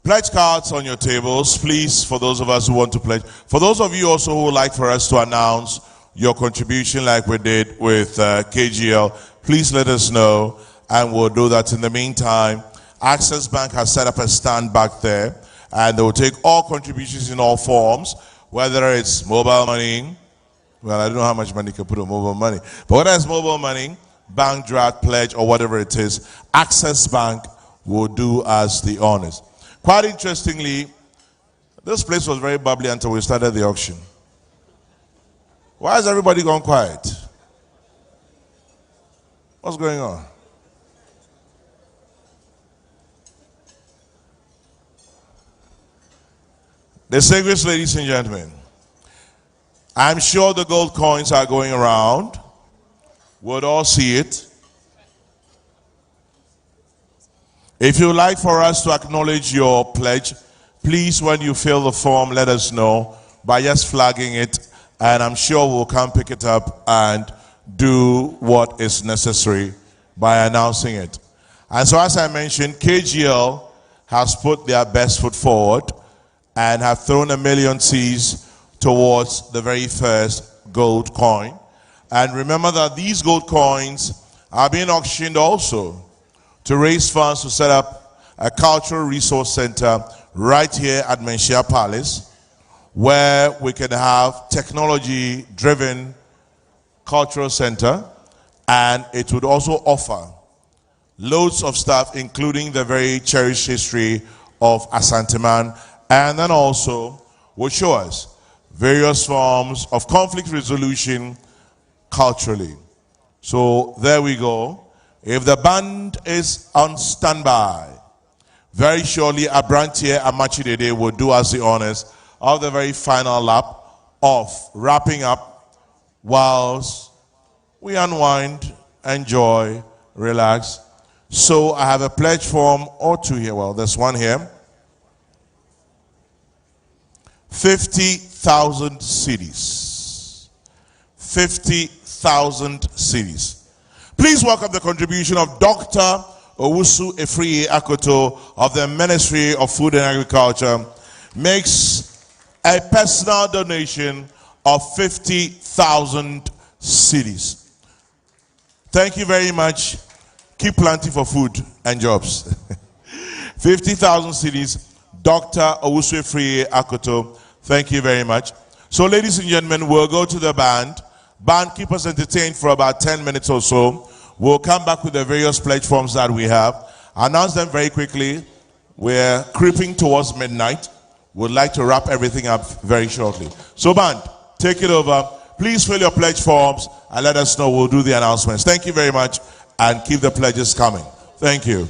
pledge cards on your tables. Please, for those of us who want to pledge. For those of you also who would like for us to announce your contribution like we did with KGL, please let us know and we'll do that. In the meantime, Access Bank has set up a stand back there and they will take all contributions in all forms, whether it's mobile money. Well, I don't know how much money you can put on mobile money, but whether it's mobile money, bank draft, pledge, or whatever it is, Access Bank will do us the honors. Quite interestingly, this place was very bubbly until we started the auction. Why has everybody gone quiet? What's going on? Distinguished ladies and gentlemen, I'm sure the gold coins are going around. We'll all see it. If you would like for us to acknowledge your pledge, please, when you fill the form, let us know by just flagging it, and I'm sure we'll come pick it up and do what is necessary by announcing it. And so, as I mentioned, KGL has put their best foot forward and have thrown $1 million C's towards the very first gold coin. And remember that these gold coins are being auctioned also to raise funds to set up a cultural resource center right here at Menchia Palace, where we can have technology-driven cultural center, and it would also offer loads of stuff, including the very cherished history of Asantehene, and then also will show us various forms of conflict resolution culturally. So there we go. If the band is on standby, very surely Abrantier Amachidede will do us the honors of the very final lap of wrapping up whilst we unwind, enjoy, relax. So I have a pledge form or two here. Well, there's one here. 50,000 cedis. 50,000 cedis. Please welcome the contribution of Dr. Owusu Efriye Akoto of the Ministry of Food and Agriculture. Makes a personal donation of 50,000 cedis. Thank you very much. Keep planting for food and jobs. 50,000 cedis. Dr. Owusu Efriye Akoto. Thank you very much. So, ladies and gentlemen, we'll go to the band. Band, keep us entertained for about 10 minutes or so. We'll come back with the various pledge forms that we have. Announce them very quickly. We're creeping towards midnight. We'd like to wrap everything up very shortly. So, band, take it over. Please fill your pledge forms and let us know. We'll do the announcements. Thank you very much, and keep the pledges coming. Thank you.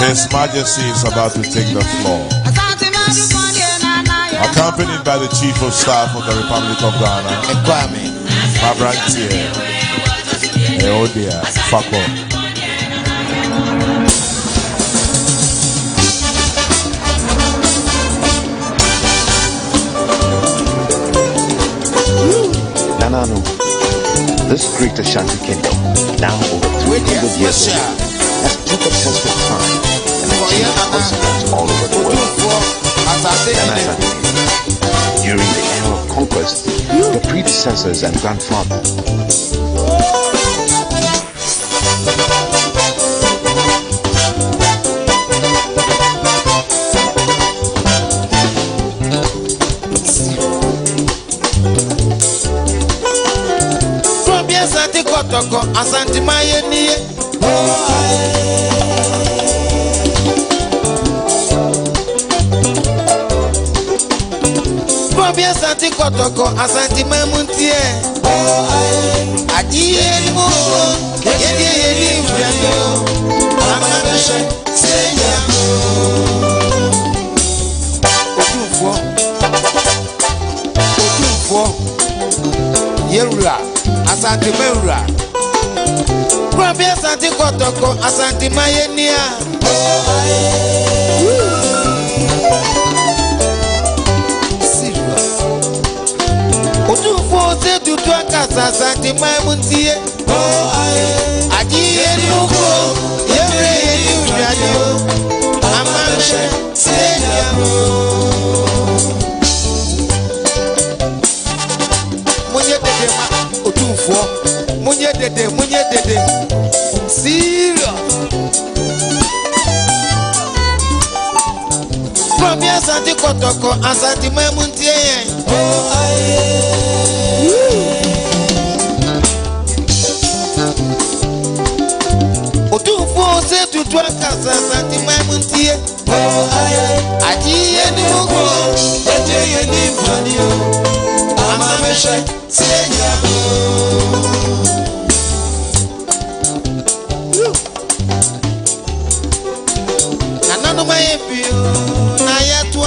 His Majesty is about to take the floor. Accompanied by the Chief of Staff of the Republic of Ghana, Mabrantier, Eodia, Fako. Nanano, this great Ashanti kingdom, now over 300 years old, has stood the test of time and achieved consequence all over the world. During the era of conquest, the predecessors and grandfathers Asantehene. Asante kotoko, asante mamuntie. Adiye mo, yedi mfrendo. Amadoshe, senya. Otumfuo, Yerua, asante mewura. Kwabi asante kotoko, asante mayenia. Otumfuo Osei Tutu asante mamuntie. Adiye nuko, yedi mfrendo. Amadoshe, senya. Otumfuo, munye dede. Serious. From asante kotoko, asante mamuntie. Otumfuo Osei Tutu asante mamuntie. Adiye nuko, yedi mfrendo. Amadoshe, senya. Nanano mayepio na yatu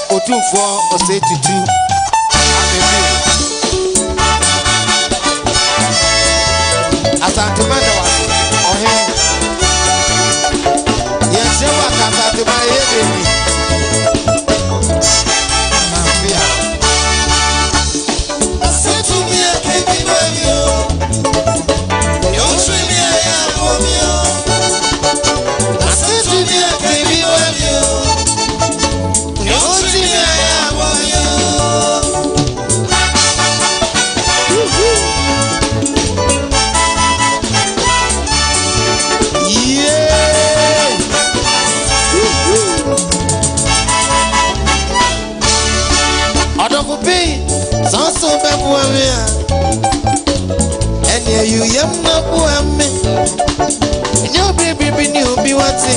Otumfuo Osei Tutu. Asantehene ohe. Yeshewa Asantehene yebi. Mafia. Asetumia kebi wemio. Yoshimia ya womio. Asetumia kebi wemio. Sanso bebuamia ene you yam na buame nyo bibi ni obi wati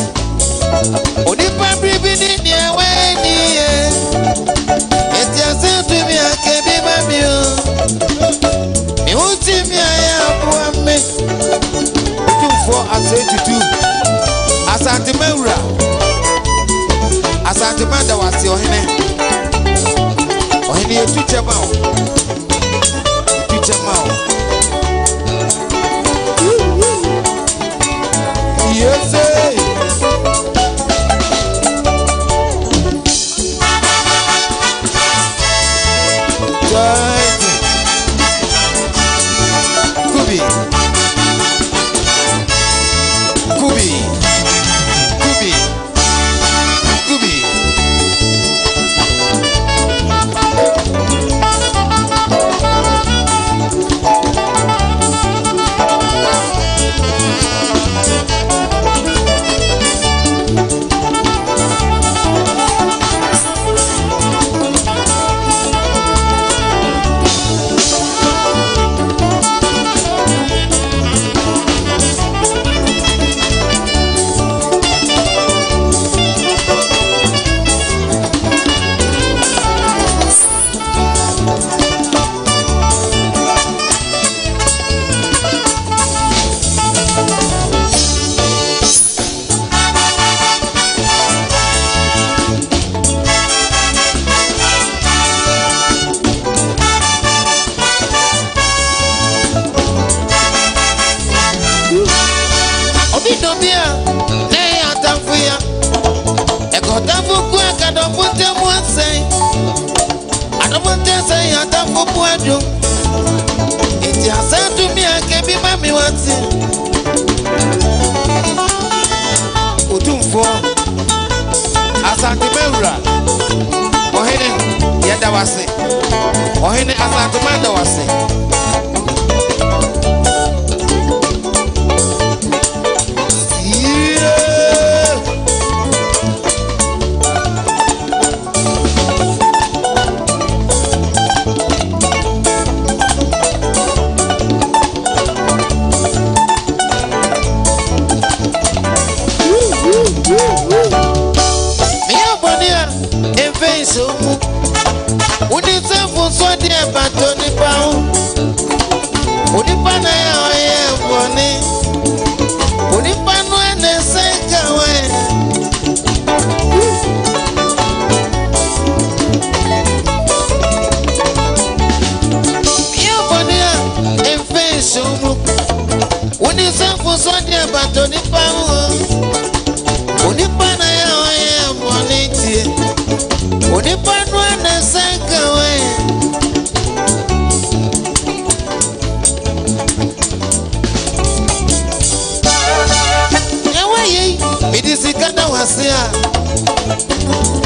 oni pa bibi ni aweni e eti asentu mi akebi babio mi uti mi aya buame Otumfuo Osei Tutu Asantehene Asantehene da wasi ohene ohene etu chemao yes Otumfuo Asantehene Ohene yeda wase Ohene Asantehene wase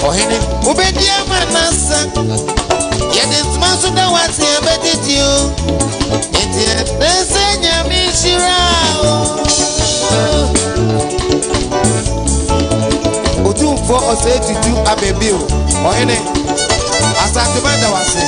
Ohene ubedia manasa yedis masuda wati abetitio etie desenya mishirao Otumfuo Osei Tutu abebio Ohene Asantehene wase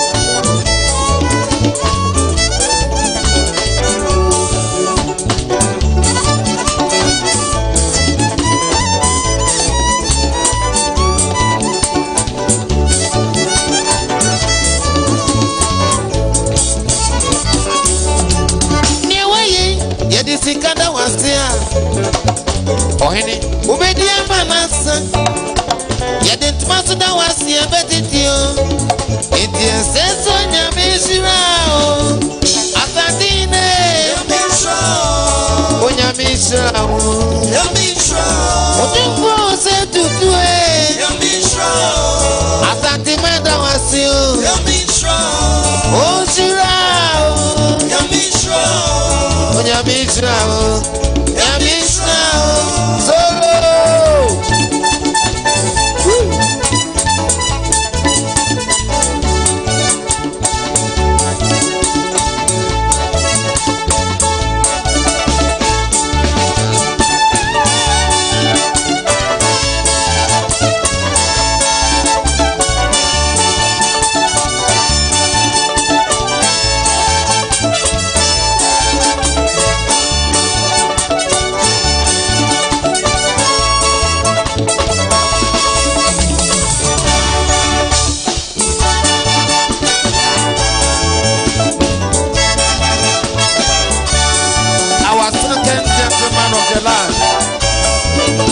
Sikada wasia Ohene ubedia manasa yedent masuda wasia betitio etie seso nyamishirao Asantehene yamishirao onyamishirao Otumfuo Osei Tutu yamishirao Asantehene wasio yamishirao oshirao yamishirao Yamishrao, solo.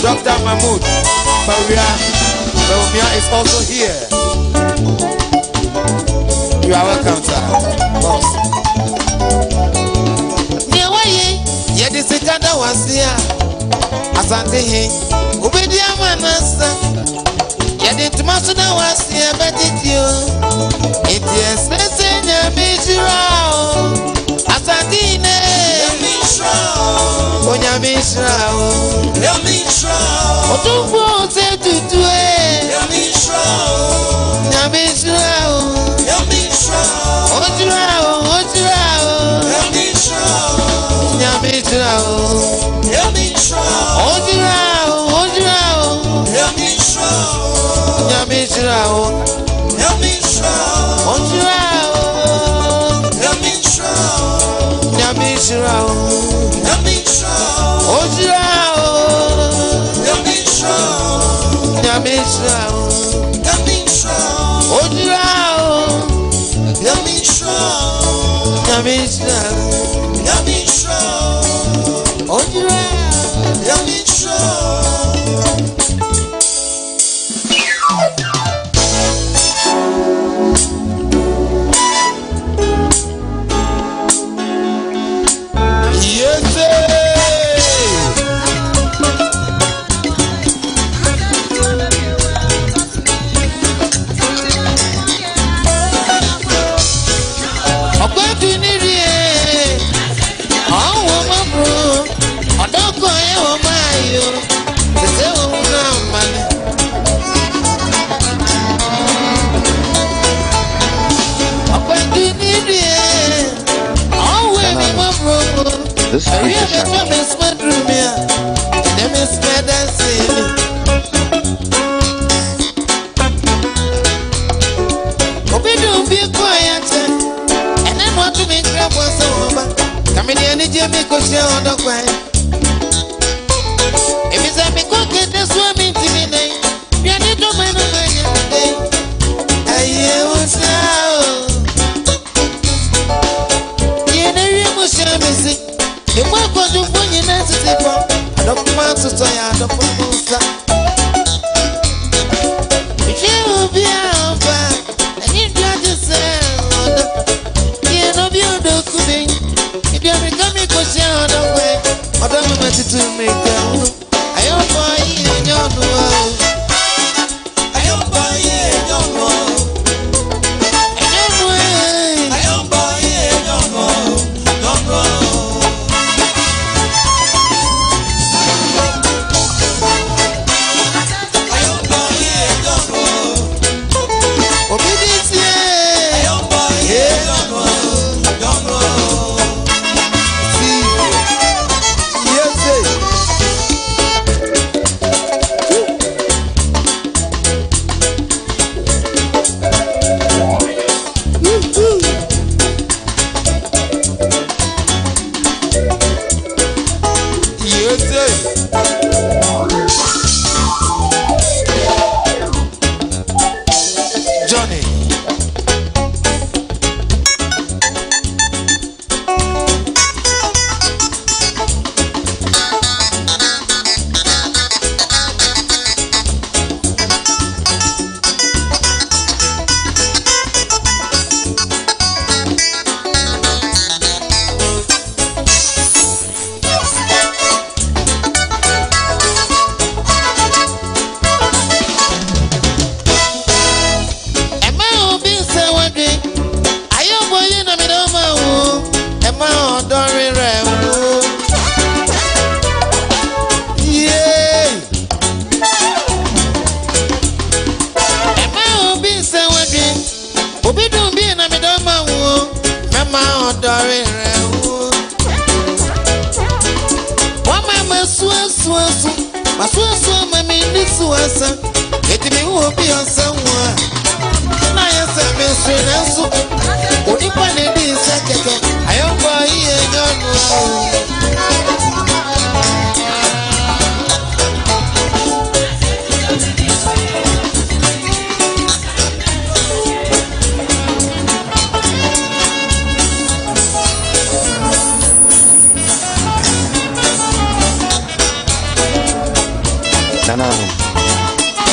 Dr. Mahmoud Maria is also here. You are welcome, sir. Boss. Niawaye, yedi sikada wasia. Asantehene, ubedia manasa. Yedi tumasuda wasia betitio. Etie sesenya mishirao. Asantehene, yamishirao. Onyamishirao. Otumfuo Osei Tutu yamishirao ojirao yamishirao ojirao yamishirao yamishirao ojirao Yamishrao, Ojirao, Yamishrao,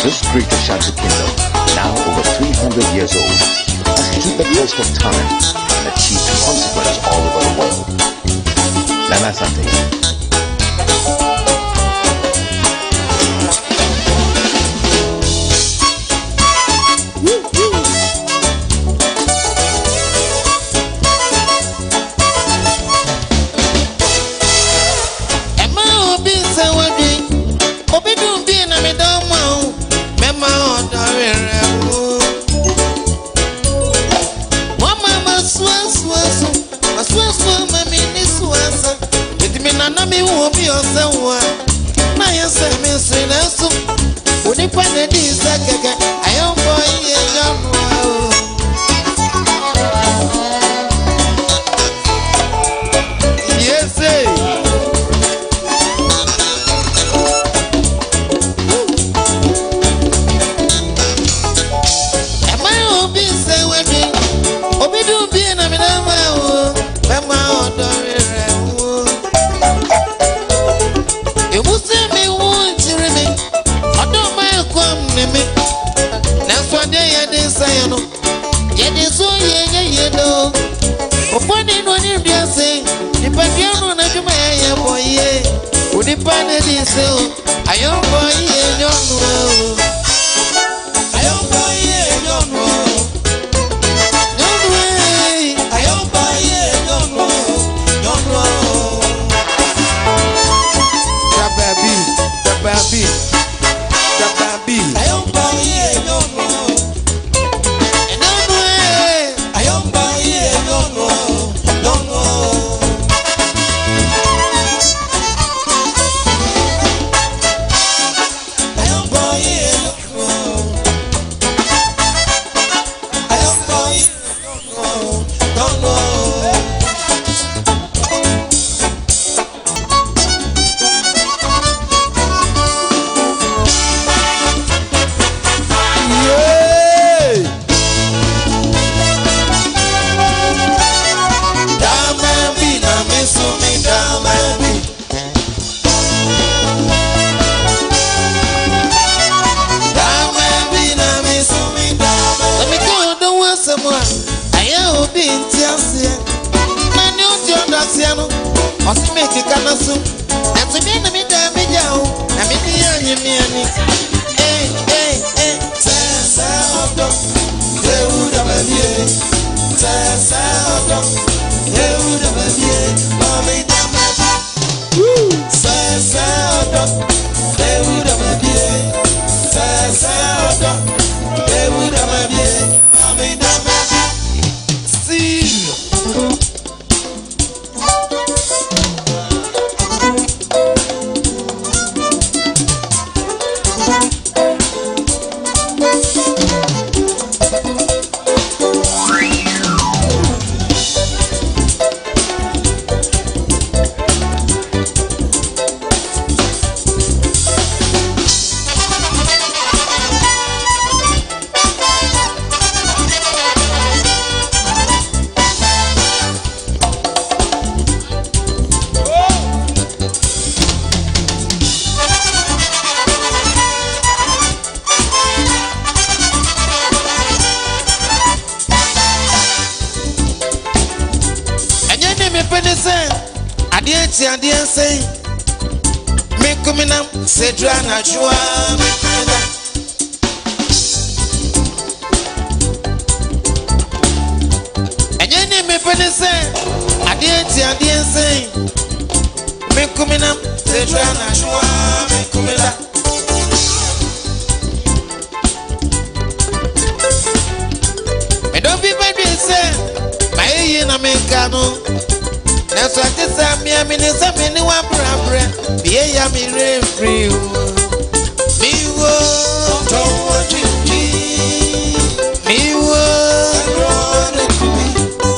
This great Ashanti kingdom, now over 300 years old, has stood the test of time and achieved consequence all over the world. Nana Asantehene. Osimeke kanasu. Netu miena mi da mi jao. Na mi ni miani. Tesa odo. Yehuda babie. Tesa odo. Yehuda babie. Mami da babie. Tesa odo. Yehuda babie. Tesa odo. Yehuda babie. Mami da babie. See. Adiye say me kumina sedra na jua me kumina enye me pene say adiye say me kumina sedra na jua me kumina me don't be baby say my na me kanu. That's what this I'm in is a mini one brabra. Be a me free. Me won't want to be. Me won't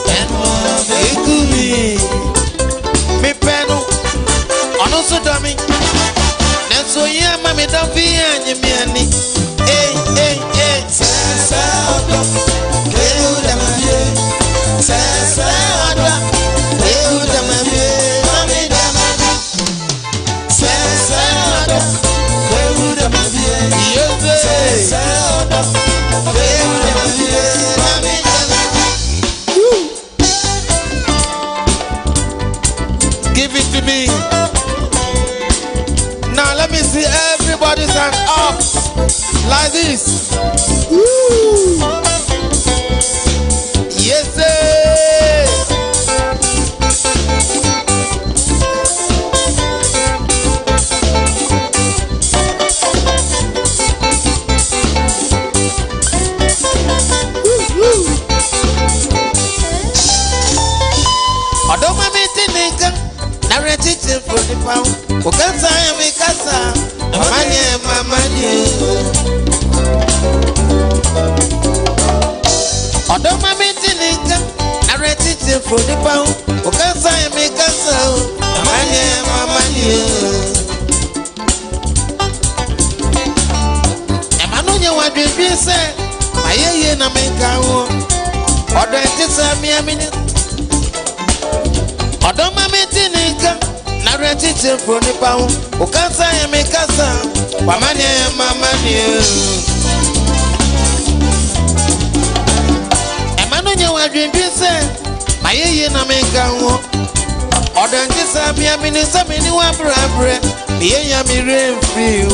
and one me panel. On also dummy. That's so yeah, mammy don't be any me. Hey. Give it to me. Now let me see everybody's hand up like this. Woo. Yes, sir. Teaching for the pound. Okasa me kasa. Mamanye. Odoma me tininka. Are teaching for the pound. Okasa me kasa. Mamanye. Emmanuel wa dream say. Maye na me kawo. Odo tisa mi amini. Odoma me tininka. Teaching for the pound, Okasa and make us Mamani. Emmanuel, I dream you say, my year na make a walk. Or don't just have me a minute, so many one brabra. Be a me rain free.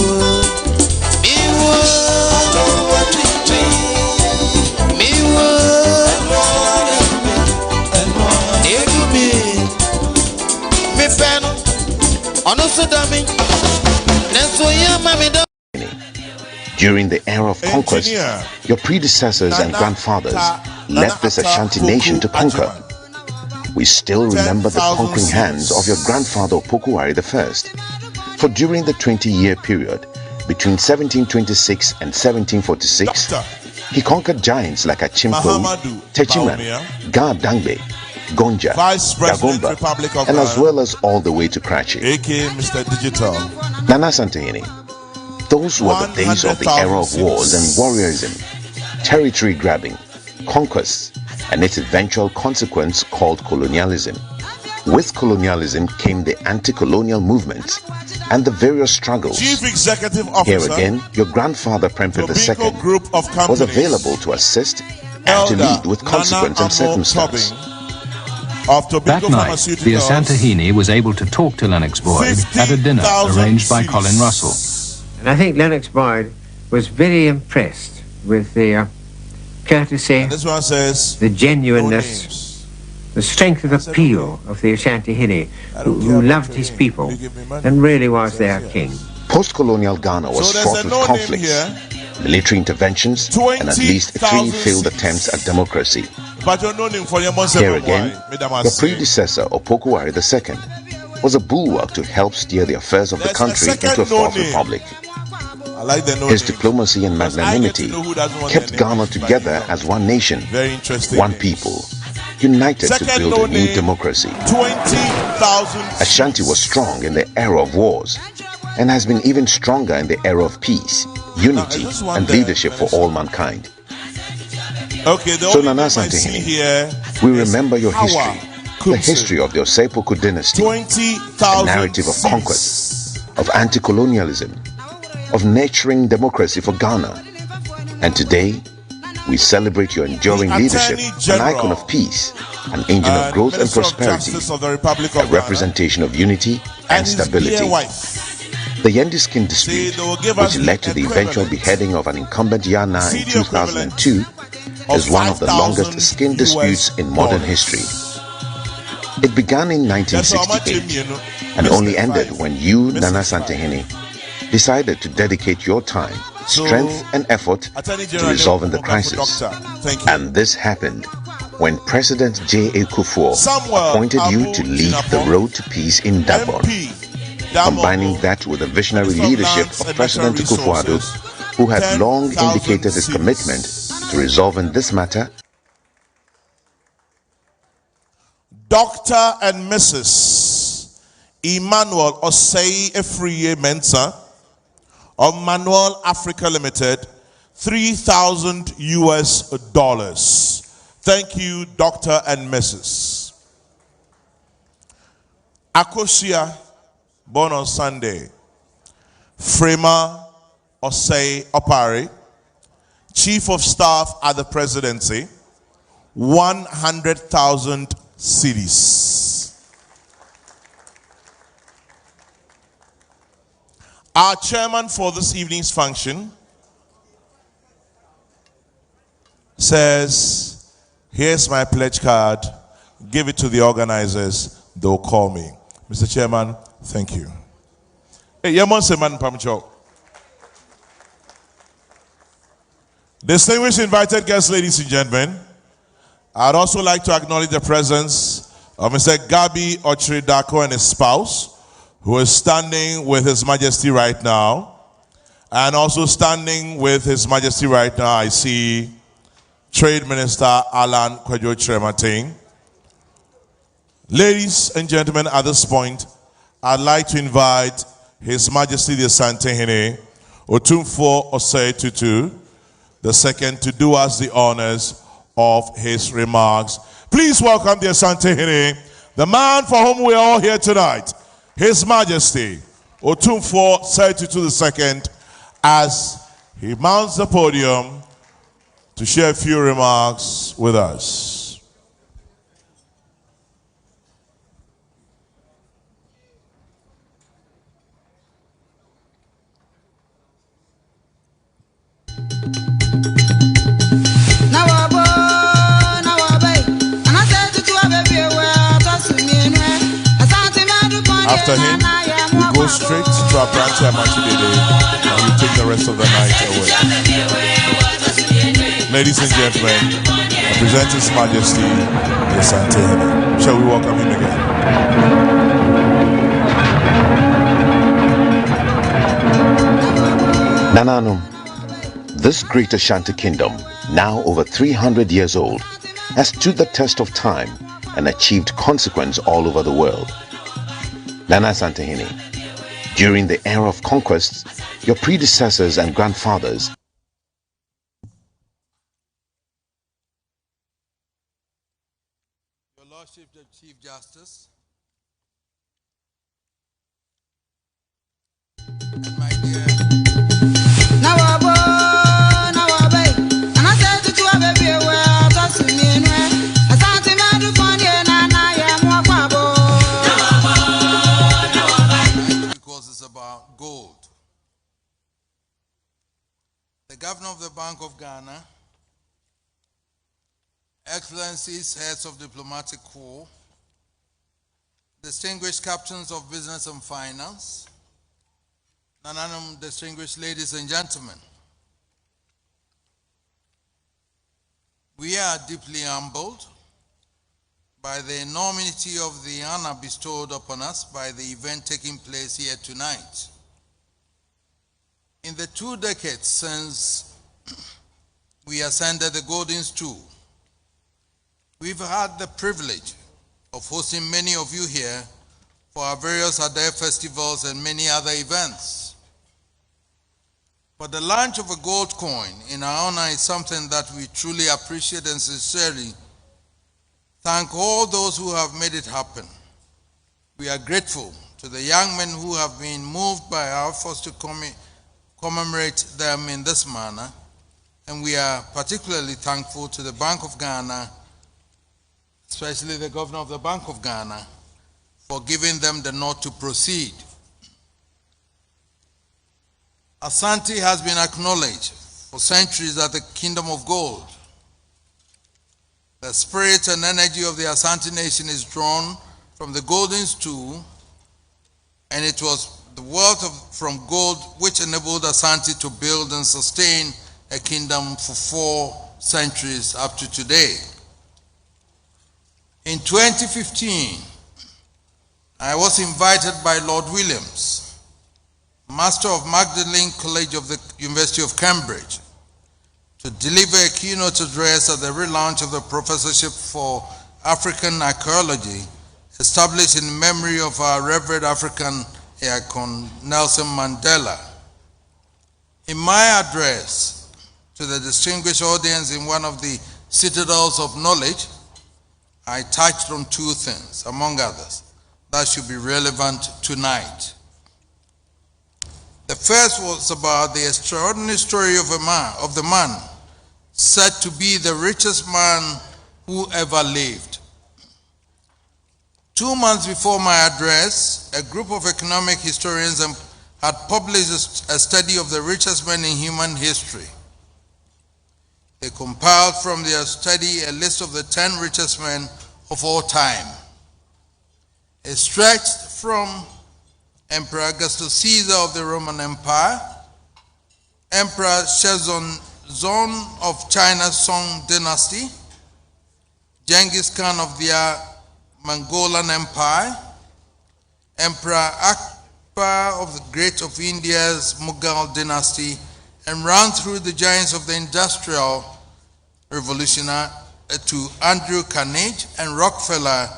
During the era of conquest, your predecessors and grandfathers left this Ashanti nation to conquer. We still remember the conquering hands of your grandfather Opokuwari I. For during the 20-year period between 1726 and 1746, he conquered giants like Achimko, Techiman, Ga-Dangbe, Gonja, Dagomba, and as well as all the way to Krachi. Mr. Digital. Nana Asantehene, those were the days of the era of wars and warriorism, territory grabbing, conquests, and its eventual consequence called colonialism. With colonialism came the anti-colonial movement and the various struggles. Chief Executive Officer, here again, your grandfather Prempeh II was available to assist and to lead with consequence and circumstance. of Tobacco That night, the Pharmaceuticals. Asantehene was able to talk to Lennox Boyd at a dinner arranged by Colin Russell. And I think Lennox Boyd was very impressed with the courtesy, This one says, the genuineness, the strength of appeal of the Asantehene, who loved his people and really was their king. Post-colonial Ghana was fraught with conflicts, military interventions, and at least 3 failed attempts at democracy. Here again, the predecessor, Opokuwari II, was a bulwark to help steer the affairs of the country into a fourth republic. His diplomacy and magnanimity kept Ghana together as one nation, one people, united to build a new democracy. Ashanti was strong in the era of wars and has been even stronger in the era of peace, unity, and leadership for all mankind. So Nana Asantehene, we remember your history, the history of the Osei Tutu dynasty, a narrative of conquest, of anti-colonialism, of nurturing democracy for Ghana. And today, we celebrate your enduring leadership, an icon of peace, an engine of growth and prosperity, a representation of unity and stability. The Yendi Skin dispute, which led to the eventual beheading of an incumbent Yana in 2002, is one of the longest skin disputes in modern history. It began in 1968 and only ended when you, Nana Asantehene, decided to dedicate your time, strength and effort to resolving the crisis. And this happened when President J.A. Kufuor appointed you to lead the road to peace in Dagbon, combining that with the visionary leadership of President Kufuor, who had long indicated his commitment to resolving this matter. Dr. and Mrs. Emmanuel Osei Tutu of Manuel Africa Limited, $3,000 US. Thank you, Dr. and Mrs. Akosia, born on Sunday. Frema Osei Opari, Chief of Staff at the Presidency, 100,000 cedis. Our chairman for this evening's function says, here's my pledge card, give it to the organizers, they'll call me. Mr. Chairman, thank you. Hey, distinguished invited guests, ladies and gentlemen, I'd also like to acknowledge the presence of Mr. Gabi Ochridako and his spouse, who is standing with His Majesty right now. And also standing with His Majesty right now, I see Trade Minister Alan Kwadwo Kyerematen. Ladies and gentlemen, at this point, I'd like to invite His Majesty the Asantehene Otumfuo Osei Tutu II to do us the honors of his remarks. Please welcome the Asantehene, the man for whom we are all here tonight, His Majesty Otumfuo Osei Tutu II, as he mounts the podium to share a few remarks with us. After him, we go straight to our branch and we take the rest of the night away. Ladies and gentlemen, I present His Majesty the Asantehene. Shall we welcome him again? Nananum, this great Ashanti kingdom, now over 300 years old, has stood the test of time and achieved consequence all over the world. Nana Asantehene, during the era of conquest, your predecessors and grandfathers Your Lordship, the Chief Justice, and my dear Excellencies, heads of diplomatic corps, distinguished captains of business and finance, Nananum, distinguished ladies and gentlemen, we are deeply humbled by the enormity of the honor bestowed upon us by the event taking place here tonight. In the 2 decades since we ascended the Golden Stool, we've had the privilege of hosting many of you here for our various Adair festivals and many other events. But the launch of a gold coin in our honor is something that we truly appreciate and sincerely thank all those who have made it happen. We are grateful to the young men who have been moved by our efforts to commemorate them in this manner, and we are particularly thankful to the Bank of Ghana, especially the Governor of the Bank of Ghana, for giving them the nod to proceed. Asante has been acknowledged for centuries as the Kingdom of Gold. The spirit and energy of the Asante Nation is drawn from the Golden Stool, and it was the wealth from gold which enabled Asante to build and sustain a kingdom for 4 centuries up to today. In 2015, I was invited by Lord Williams, Master of Magdalene College of the University of Cambridge, to deliver a keynote address at the relaunch of the Professorship for African Archaeology, established in memory of our revered African icon, Nelson Mandela. In my address to the distinguished audience in one of the citadels of knowledge, I touched on 2 things, among others, that should be relevant tonight. The first was about the extraordinary story of the man said to be the richest man who ever lived. 2 months before my address, a group of economic historians had published a study of the richest men in human history. They compiled from their study a list of the 10 richest men of all time. It stretched from Emperor Augustus Caesar of the Roman Empire, Emperor Shenzong of China's Song dynasty, Genghis Khan of the Mongolan Empire, Emperor Akbar of the Great of India's Mughal dynasty, and ran through the giants of the Industrial Revolution to Andrew Carnegie and Rockefeller,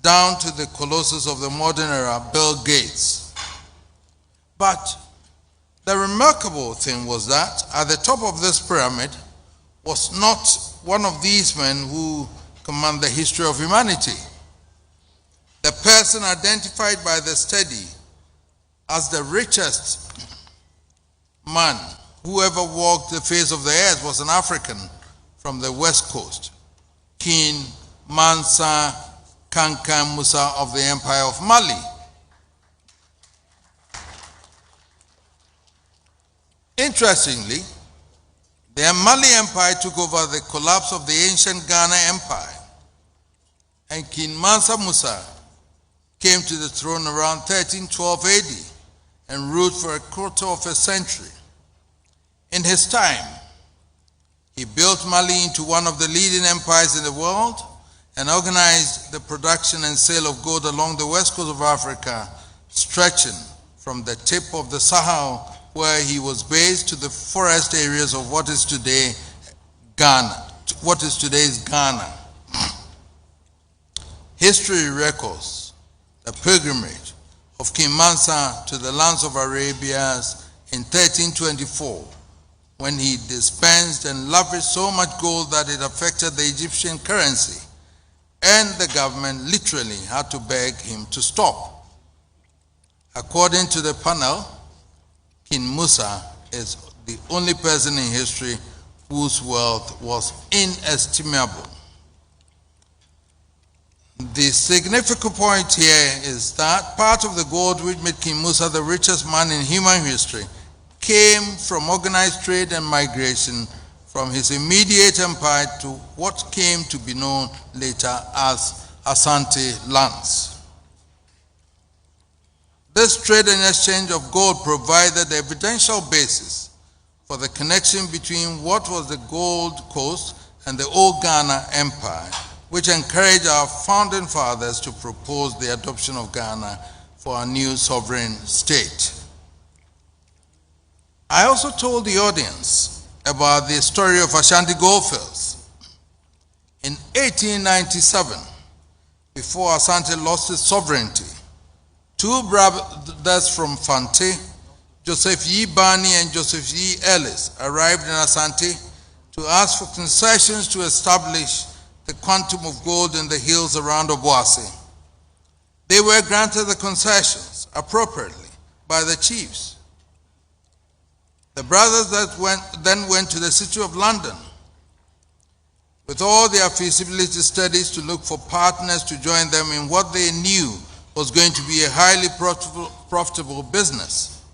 down to the colossus of the modern era, Bill Gates. But the remarkable thing was that at the top of this pyramid was not one of these men who command the history of humanity. The person identified by the study as the richest man who ever walked the face of the earth was an African from the West Coast, King Mansa Kankan Musa of the Empire of Mali. Interestingly, the Mali Empire took over the collapse of the ancient Ghana Empire, and King Mansa Musa came to the throne around 1312 AD and ruled for a quarter of a century. In his time, he built Mali into one of the leading empires in the world and organized the production and sale of gold along the west coast of Africa, stretching from the tip of the Sahel, where he was based, to the forest areas of what is today Ghana, what is today's Ghana. History records the pilgrimage of King Mansa to the lands of Arabia in 1324, when he dispensed and lavished so much gold that it affected the Egyptian currency, and the government literally had to beg him to stop. According to the panel, King Musa is the only person in history whose wealth was inestimable. The significant point here is that part of the gold which made King Musa the richest man in human history came from organized trade and migration from his immediate empire to what came to be known later as Asante lands. This trade and exchange of gold provided the evidential basis for the connection between what was the Gold Coast and the old Ghana Empire, which encouraged our founding fathers to propose the adoption of Ghana for a new sovereign state. I also told the audience about the story of Ashanti Goldfields. In 1897, before Asante lost its sovereignty, two brothers from Fante, Joseph Yi Bani and Joseph Yi Ellis, arrived in Asante to ask for concessions to establish the quantum of gold in the hills around Obuasi. They were granted the concessions appropriately by the chiefs. The brothers then went to the city of London with all their feasibility studies to look for partners to join them in what they knew was going to be a highly profitable business.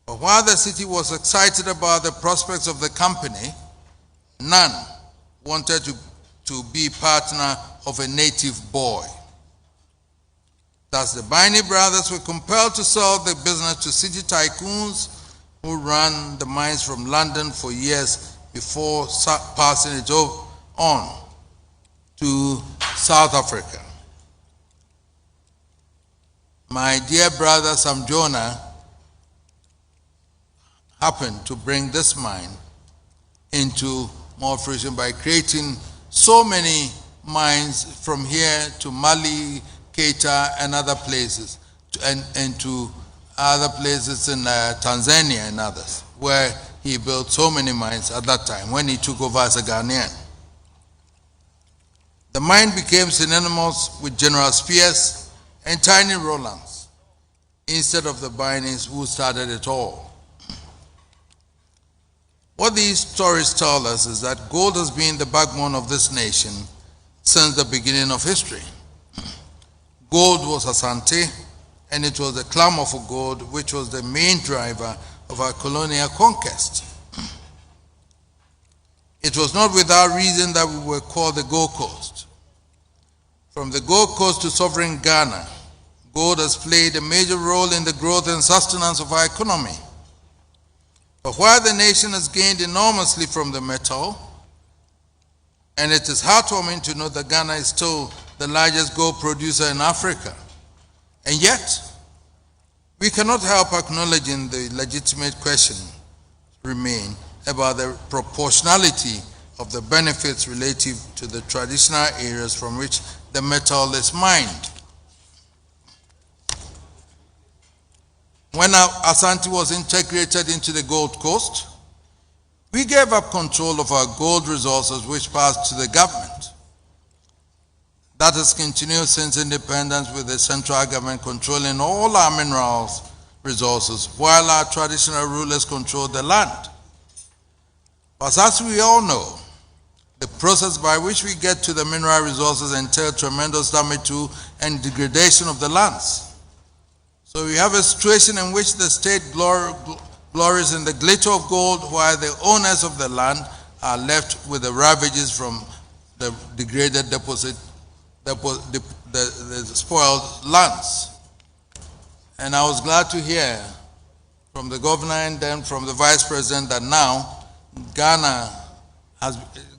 But while the city was excited about the prospects of the company, none wanted to be partner of a native boy. Thus, the Bani brothers were compelled to sell the business to city tycoons who ran the mines from London for years before passing it on to South Africa. My dear brother Sam Jonah happened to bring this mine into more fruition by creating so many mines from here to Mali, Keita, and other places, and to other places in Tanzania and others, where he built so many mines at that time when he took over as a Ghanaian. The mine became synonymous with General Spears and Tiny Rowlands instead of the Banis who started it all. What these stories tell us is that gold has been the backbone of this nation since the beginning of history. Gold was Asante, and it was the clamor for gold which was the main driver of our colonial conquest. It was not without reason that we were called the Gold Coast. From the Gold Coast to sovereign Ghana, gold has played a major role in the growth and sustenance of our economy. But while the nation has gained enormously from the metal, and it is heartwarming to know that Ghana is still the largest gold producer in Africa, and yet, we cannot help acknowledging the legitimate question remain about the proportionality of the benefits relative to the traditional areas from which the metal is mined. When Asante was integrated into the Gold Coast, we gave up control of our gold resources which passed to the government. That has continued since independence, with the central government controlling all our minerals resources while our traditional rulers controlled the land. But as we all know, the process by which we get to the mineral resources entails tremendous damage to and degradation of the lands. So we have a situation in which the state glories in the glitter of gold while the owners of the land are left with the ravages from the degraded deposit, the spoiled lands. And I was glad to hear from the governor and then from the vice president that now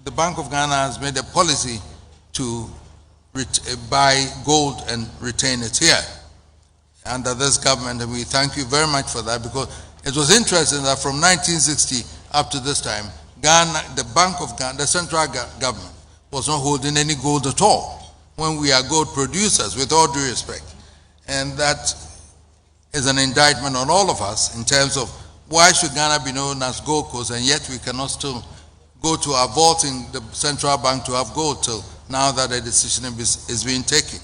the Bank of Ghana has made a policy to buy gold and retain it here under this government, and we thank you very much for that, because it was interesting that from 1960 up to this time, Ghana, the Bank of Ghana, the central government, was not holding any gold at all, when we are gold producers, with all due respect. And that is an indictment on all of us in terms of why should Ghana be known as Gold Coast, and yet we cannot still go to our vault in the central bank to have gold till now that a decision is being taken.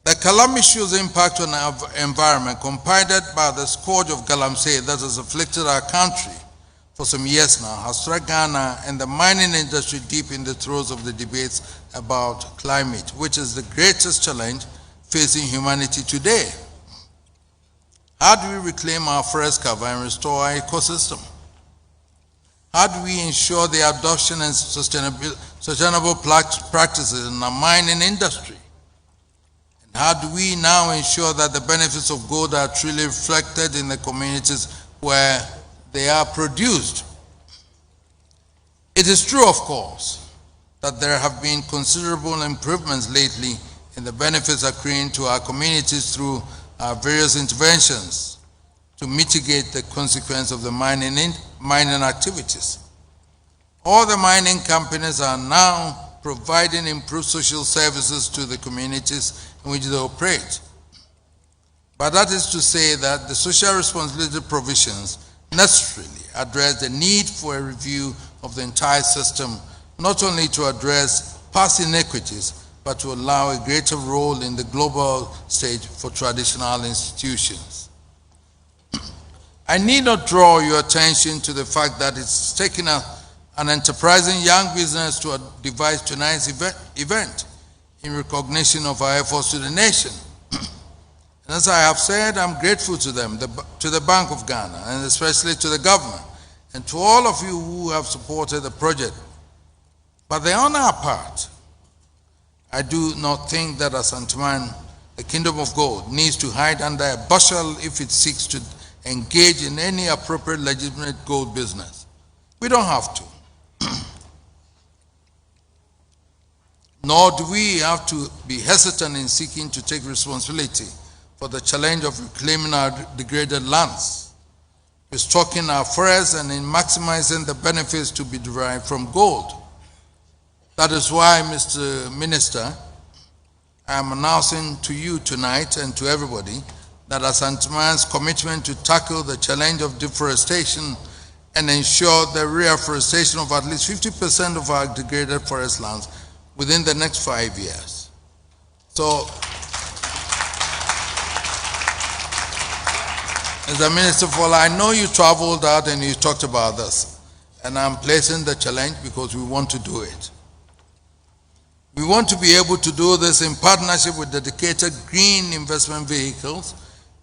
The calamitous impact on our environment, compounded by the scourge of galamsey that has afflicted our country for some years now, has struck Ghana and the mining industry deep in the throes of the debates about climate, which is the greatest challenge facing humanity today. How do we reclaim our forest cover and restore our ecosystem? How do we ensure the adoption and sustainable practices in the mining industry? And how do we now ensure that the benefits of gold are truly reflected in the communities where they are produced? It is true, of course, that there have been considerable improvements lately in the benefits accruing to our communities through our various interventions to mitigate the consequence of the mining activities. All the mining companies are now providing improved social services to the communities in which they operate. But that is to say that the social responsibility provisions necessarily address the need for a review of the entire system, not only to address past inequities, but to allow a greater role in the global stage for traditional institutions. I need not draw your attention to the fact that it's taken an enterprising young business to devise tonight's event in recognition of our efforts to the nation. And as I have said, I'm grateful to them, to the Bank of Ghana, and especially to the government, and to all of you who have supported the project. But on our part, I do not think that Asantehene, the Kingdom of Gold, needs to hide under a bushel if it seeks to engage in any appropriate legitimate gold business. We don't have to. Nor do we have to be hesitant in seeking to take responsibility for the challenge of reclaiming our degraded lands, restocking our forests, and in maximizing the benefits to be derived from gold. That is why, Mr. Minister, I am announcing to you tonight and to everybody that Asantehene's commitment to tackle the challenge of deforestation and ensure the reforestation of at least 50% of our degraded forest lands within the next 5 years. So, Mr. Minister Fola, I know you traveled out and you talked about this, and I'm placing the challenge because we want to do it. We want to be able to do this in partnership with dedicated green investment vehicles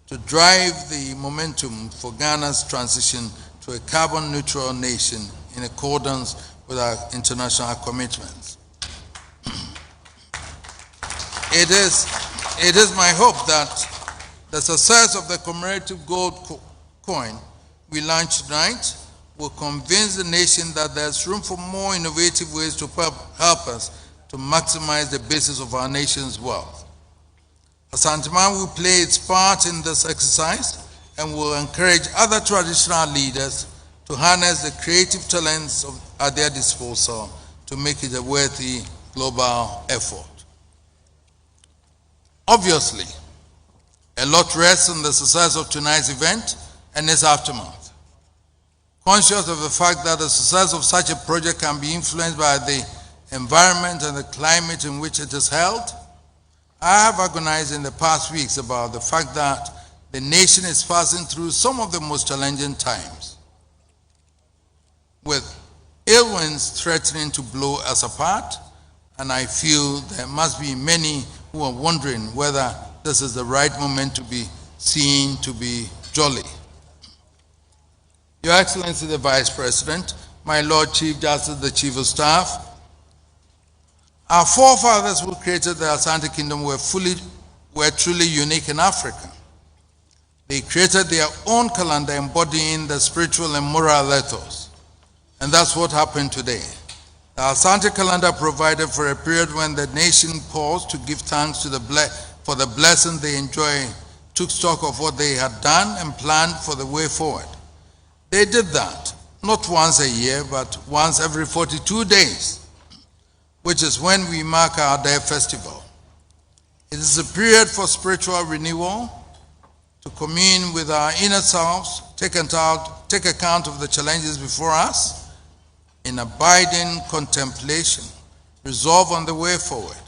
to drive the momentum for Ghana's transition to a carbon neutral nation in accordance with our international commitments. It is my hope that the success of the commemorative gold coin we launched tonight will convince the nation that there's room for more innovative ways to help us to maximize the basis of our nation's wealth. Asantehene will play its part in this exercise and will encourage other traditional leaders to harness the creative talents at their disposal to make it a worthy global effort. Obviously, a lot rests on the success of tonight's event and its aftermath. Conscious of the fact that the success of such a project can be influenced by the environment and the climate in which it is held, I have agonized in the past weeks about the fact that the nation is passing through some of the most challenging times, with ill winds threatening to blow us apart, and I feel there must be many who are wondering whether this is the right moment to be seen to be jolly. Your Excellency the Vice President, my Lord Chief Justice, the Chief of Staff, our forefathers who created the Asante Kingdom were truly unique in Africa. They created their own calendar embodying the spiritual and moral ethos. And that's what happened today. The Asante calendar provided for a period when the nation paused to give thanks for the blessing they enjoy, took stock of what they had done and planned for the way forward. They did that, not once a year, but once every 42 days. Which is when we mark our Day Festival. It is a period for spiritual renewal, to commune with our inner selves, take account of the challenges before us, in abiding contemplation, resolve on the way forward.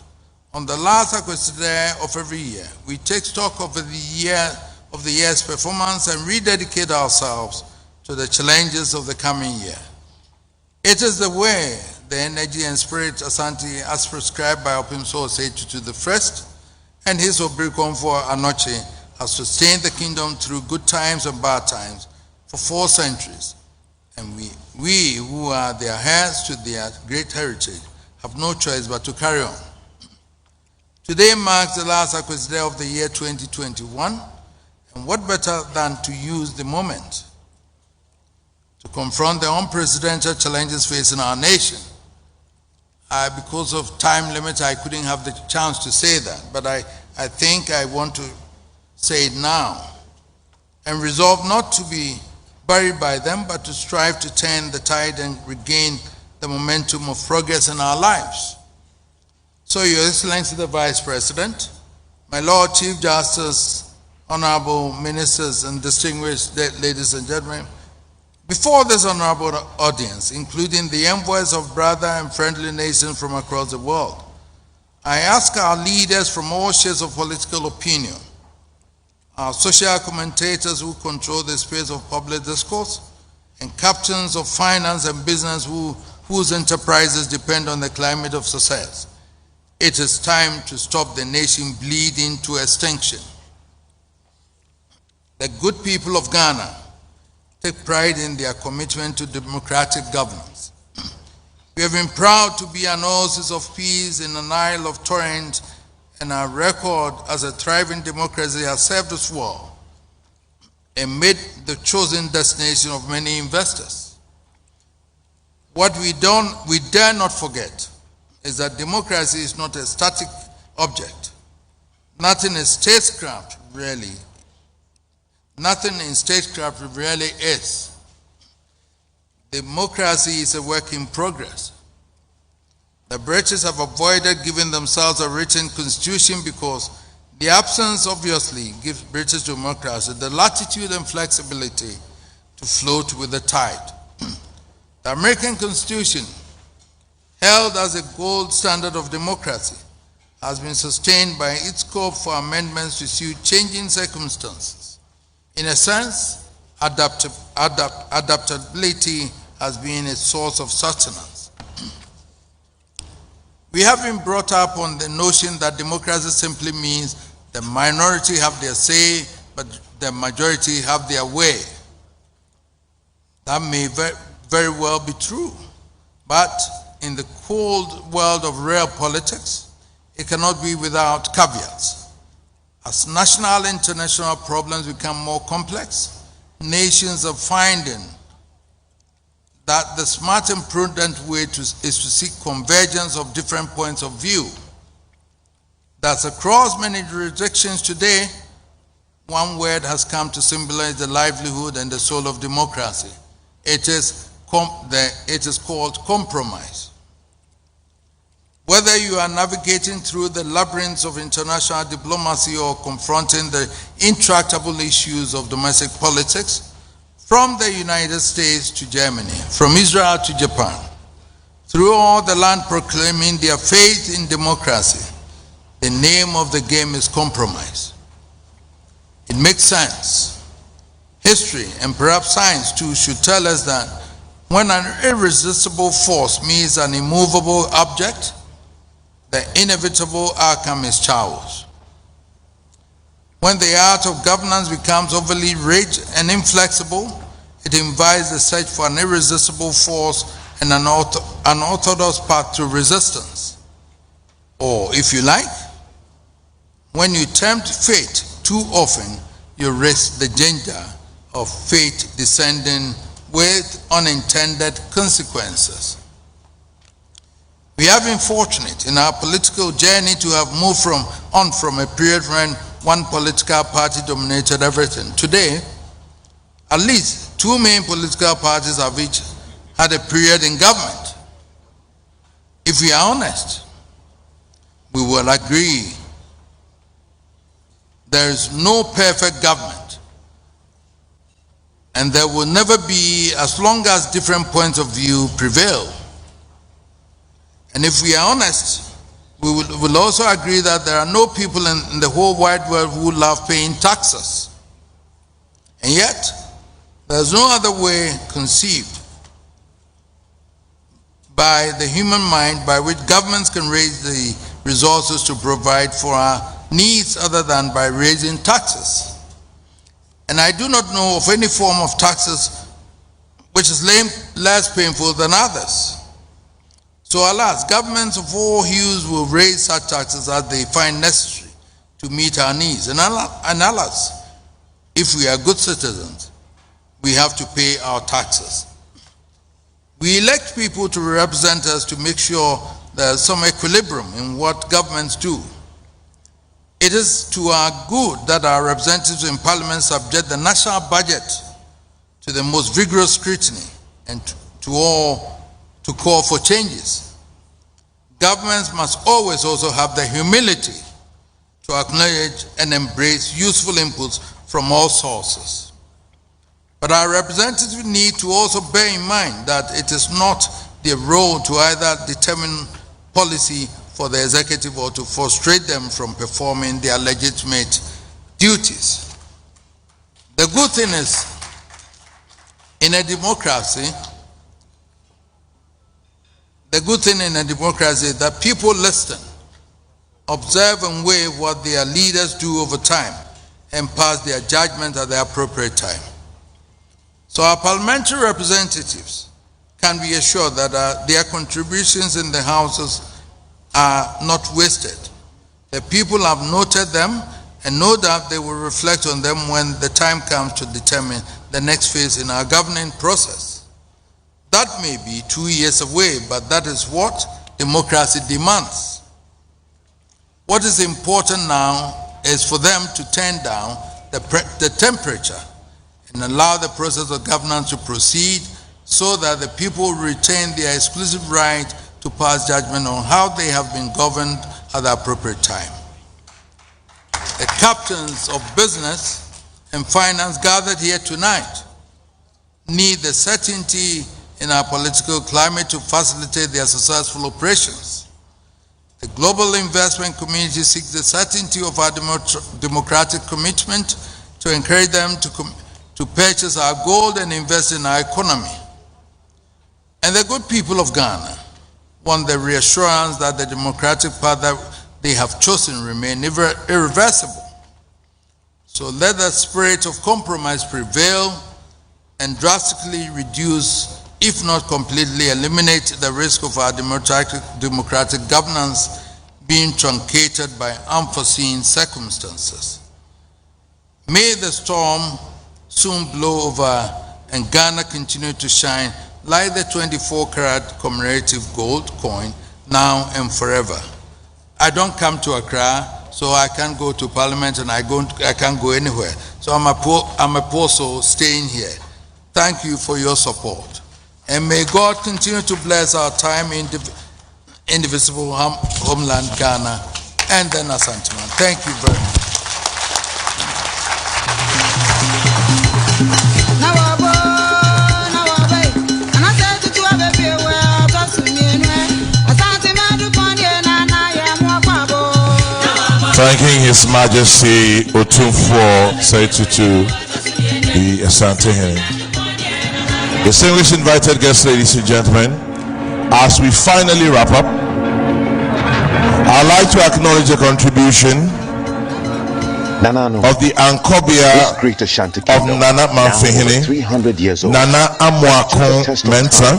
On the last Akwesi Day of every year, we take stock of the year's performance and rededicate ourselves to the challenges of the coming year. It is the way the energy and spirit Asante as prescribed by Otumfuo Osei Tutu the First and his Obrikonfo Anoche has sustained the kingdom through good times and bad times for 4 centuries, and we we who are their heirs to their great heritage have no choice but to carry on. Today marks the last Akwesi Day of the year 2021, and what better than to use the moment to confront the unprecedented challenges facing our nation. Because of time limit, I couldn't have the chance to say that, but I think I want to say it now, and resolve not to be buried by them, but to strive to turn the tide and regain the momentum of progress in our lives. So, Your Excellency the Vice President, my Lord Chief Justice, honorable ministers and distinguished ladies and gentlemen, before this honorable audience, including the envoys of brother and friendly nations from across the world, I ask our leaders from all shades of political opinion, our social commentators who control the space of public discourse, and captains of finance and business whose enterprises depend on the climate of success. It is time to stop the nation bleeding to extinction. The good people of Ghana take pride in their commitment to democratic governance. We have been proud to be an oasis of peace in an isle of torrent, and our record as a thriving democracy has served us well and made the chosen destination of many investors. What we dare not forget is that democracy is not a static object. Nothing in statecraft really is. Democracy is a work in progress. The British have avoided giving themselves a written constitution because the absence obviously gives British democracy the latitude and flexibility to float with the tide. The American Constitution, held as a gold standard of democracy, has been sustained by its scope for amendments to suit changing circumstances. In a sense, adaptability has been a source of sustenance. We have been brought up on the notion that democracy simply means the minority have their say, but the majority have their way. That may very well be true, but in the cold world of real politics, it cannot be without caveats. As national and international problems become more complex, nations are finding that the smart and prudent way is to seek convergence of different points of view. Thus, across many jurisdictions today, one word has come to symbolize the livelihood and the soul of democracy. It is called compromise. Whether you are navigating through the labyrinths of international diplomacy or confronting the intractable issues of domestic politics, from the United States to Germany, from Israel to Japan, through all the land proclaiming their faith in democracy, the name of the game is compromise. It makes sense. History and perhaps science too should tell us that when an irresistible force meets an immovable object, the inevitable outcome is chaos. When the art of governance becomes overly rigid and inflexible, it invites the search for an irresistible force and an unorthodox path to resistance. Or, if you like, when you tempt fate too often, you risk the danger of fate descending with unintended consequences. We have been fortunate in our political journey to have moved from a period when one political party dominated everything. Today, at least two main political parties have each had a period in government. If we are honest, we will agree there is no perfect government, and there will never be as long as different points of view prevail. And if we are honest, we will also agree that there are no people in the whole wide world who love paying taxes. And yet, there's no other way conceived by the human mind by which governments can raise the resources to provide for our needs other than by raising taxes. And I do not know of any form of taxes which is less painful than others. So alas, governments of all hues will raise such taxes as they find necessary to meet our needs. And alas, if we are good citizens, we have to pay our taxes. We elect people to represent us to make sure there's some equilibrium in what governments do. It is to our good that our representatives in Parliament subject the national budget to the most vigorous scrutiny and to call for changes. Governments must always also have the humility to acknowledge and embrace useful inputs from all sources. But our representatives need to also bear in mind that it is not their role to either determine policy for the executive or to frustrate them from performing their legitimate duties. The good thing is, in a democracy, is that people listen, observe and weigh what their leaders do over time and pass their judgment at the appropriate time. So our parliamentary representatives can be assured that their contributions in the houses are not wasted. The people have noted them, and no doubt they will reflect on them when the time comes to determine the next phase in our governing process. That may be 2 years away, but that is what democracy demands. What is important now is for them to turn down the temperature and allow the process of governance to proceed so that the people retain their exclusive right to pass judgment on how they have been governed at the appropriate time. The captains of business and finance gathered here tonight need the certainty in our political climate to facilitate their successful operations. The global investment community seeks the certainty of our democratic commitment to encourage them to purchase our gold and invest in our economy. And the good people of Ghana want the reassurance that the democratic path that they have chosen remain irreversible. So let the spirit of compromise prevail and drastically reduce, if not completely eliminate, the risk of our democratic governance being truncated by unforeseen circumstances. May the storm soon blow over and Ghana continue to shine like the 24-karat commemorative gold coin, now and forever. I don't come to Accra, so I can't go to Parliament and I can't go anywhere. So I'm a poor soul staying here. Thank you for your support. And may God continue to bless our time in indivisible homeland Ghana and then Asantehene. Thank you very much. Thanking His Majesty Otumfuo Osei Tutu, the Asantehene. Distinguished invited guests, ladies and gentlemen, as we finally wrap up, I'd like to acknowledge the contribution of the Ankobia of Nana Manfehene, 300 years old. Nana Amuakon Mensa,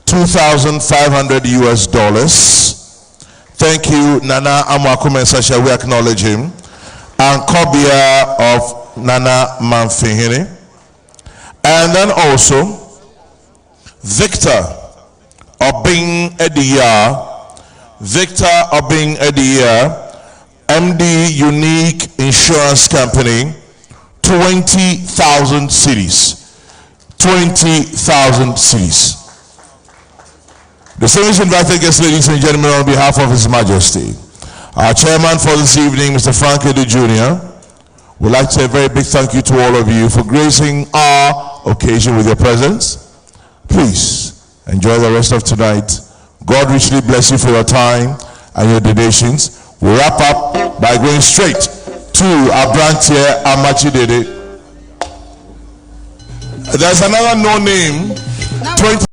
$2,500. Thank you, Nana Amuakon Mensa. Shall we acknowledge him? Ankobia of Nana Manfehene. And then also Victor Obing Ediya, MD Unique Insurance Company, 20,000 cities. 20,000 cities. The service invited guests, ladies and gentlemen, on behalf of His Majesty, our chairman for this evening, Mr. Frank Edu Jr., would like to say a very big thank you to all of you for gracing our occasion with your presence. Please enjoy the rest of tonight. God richly bless you for your time and your donations. We wrap up by going straight to Abrantier Amachidede. There's another no name.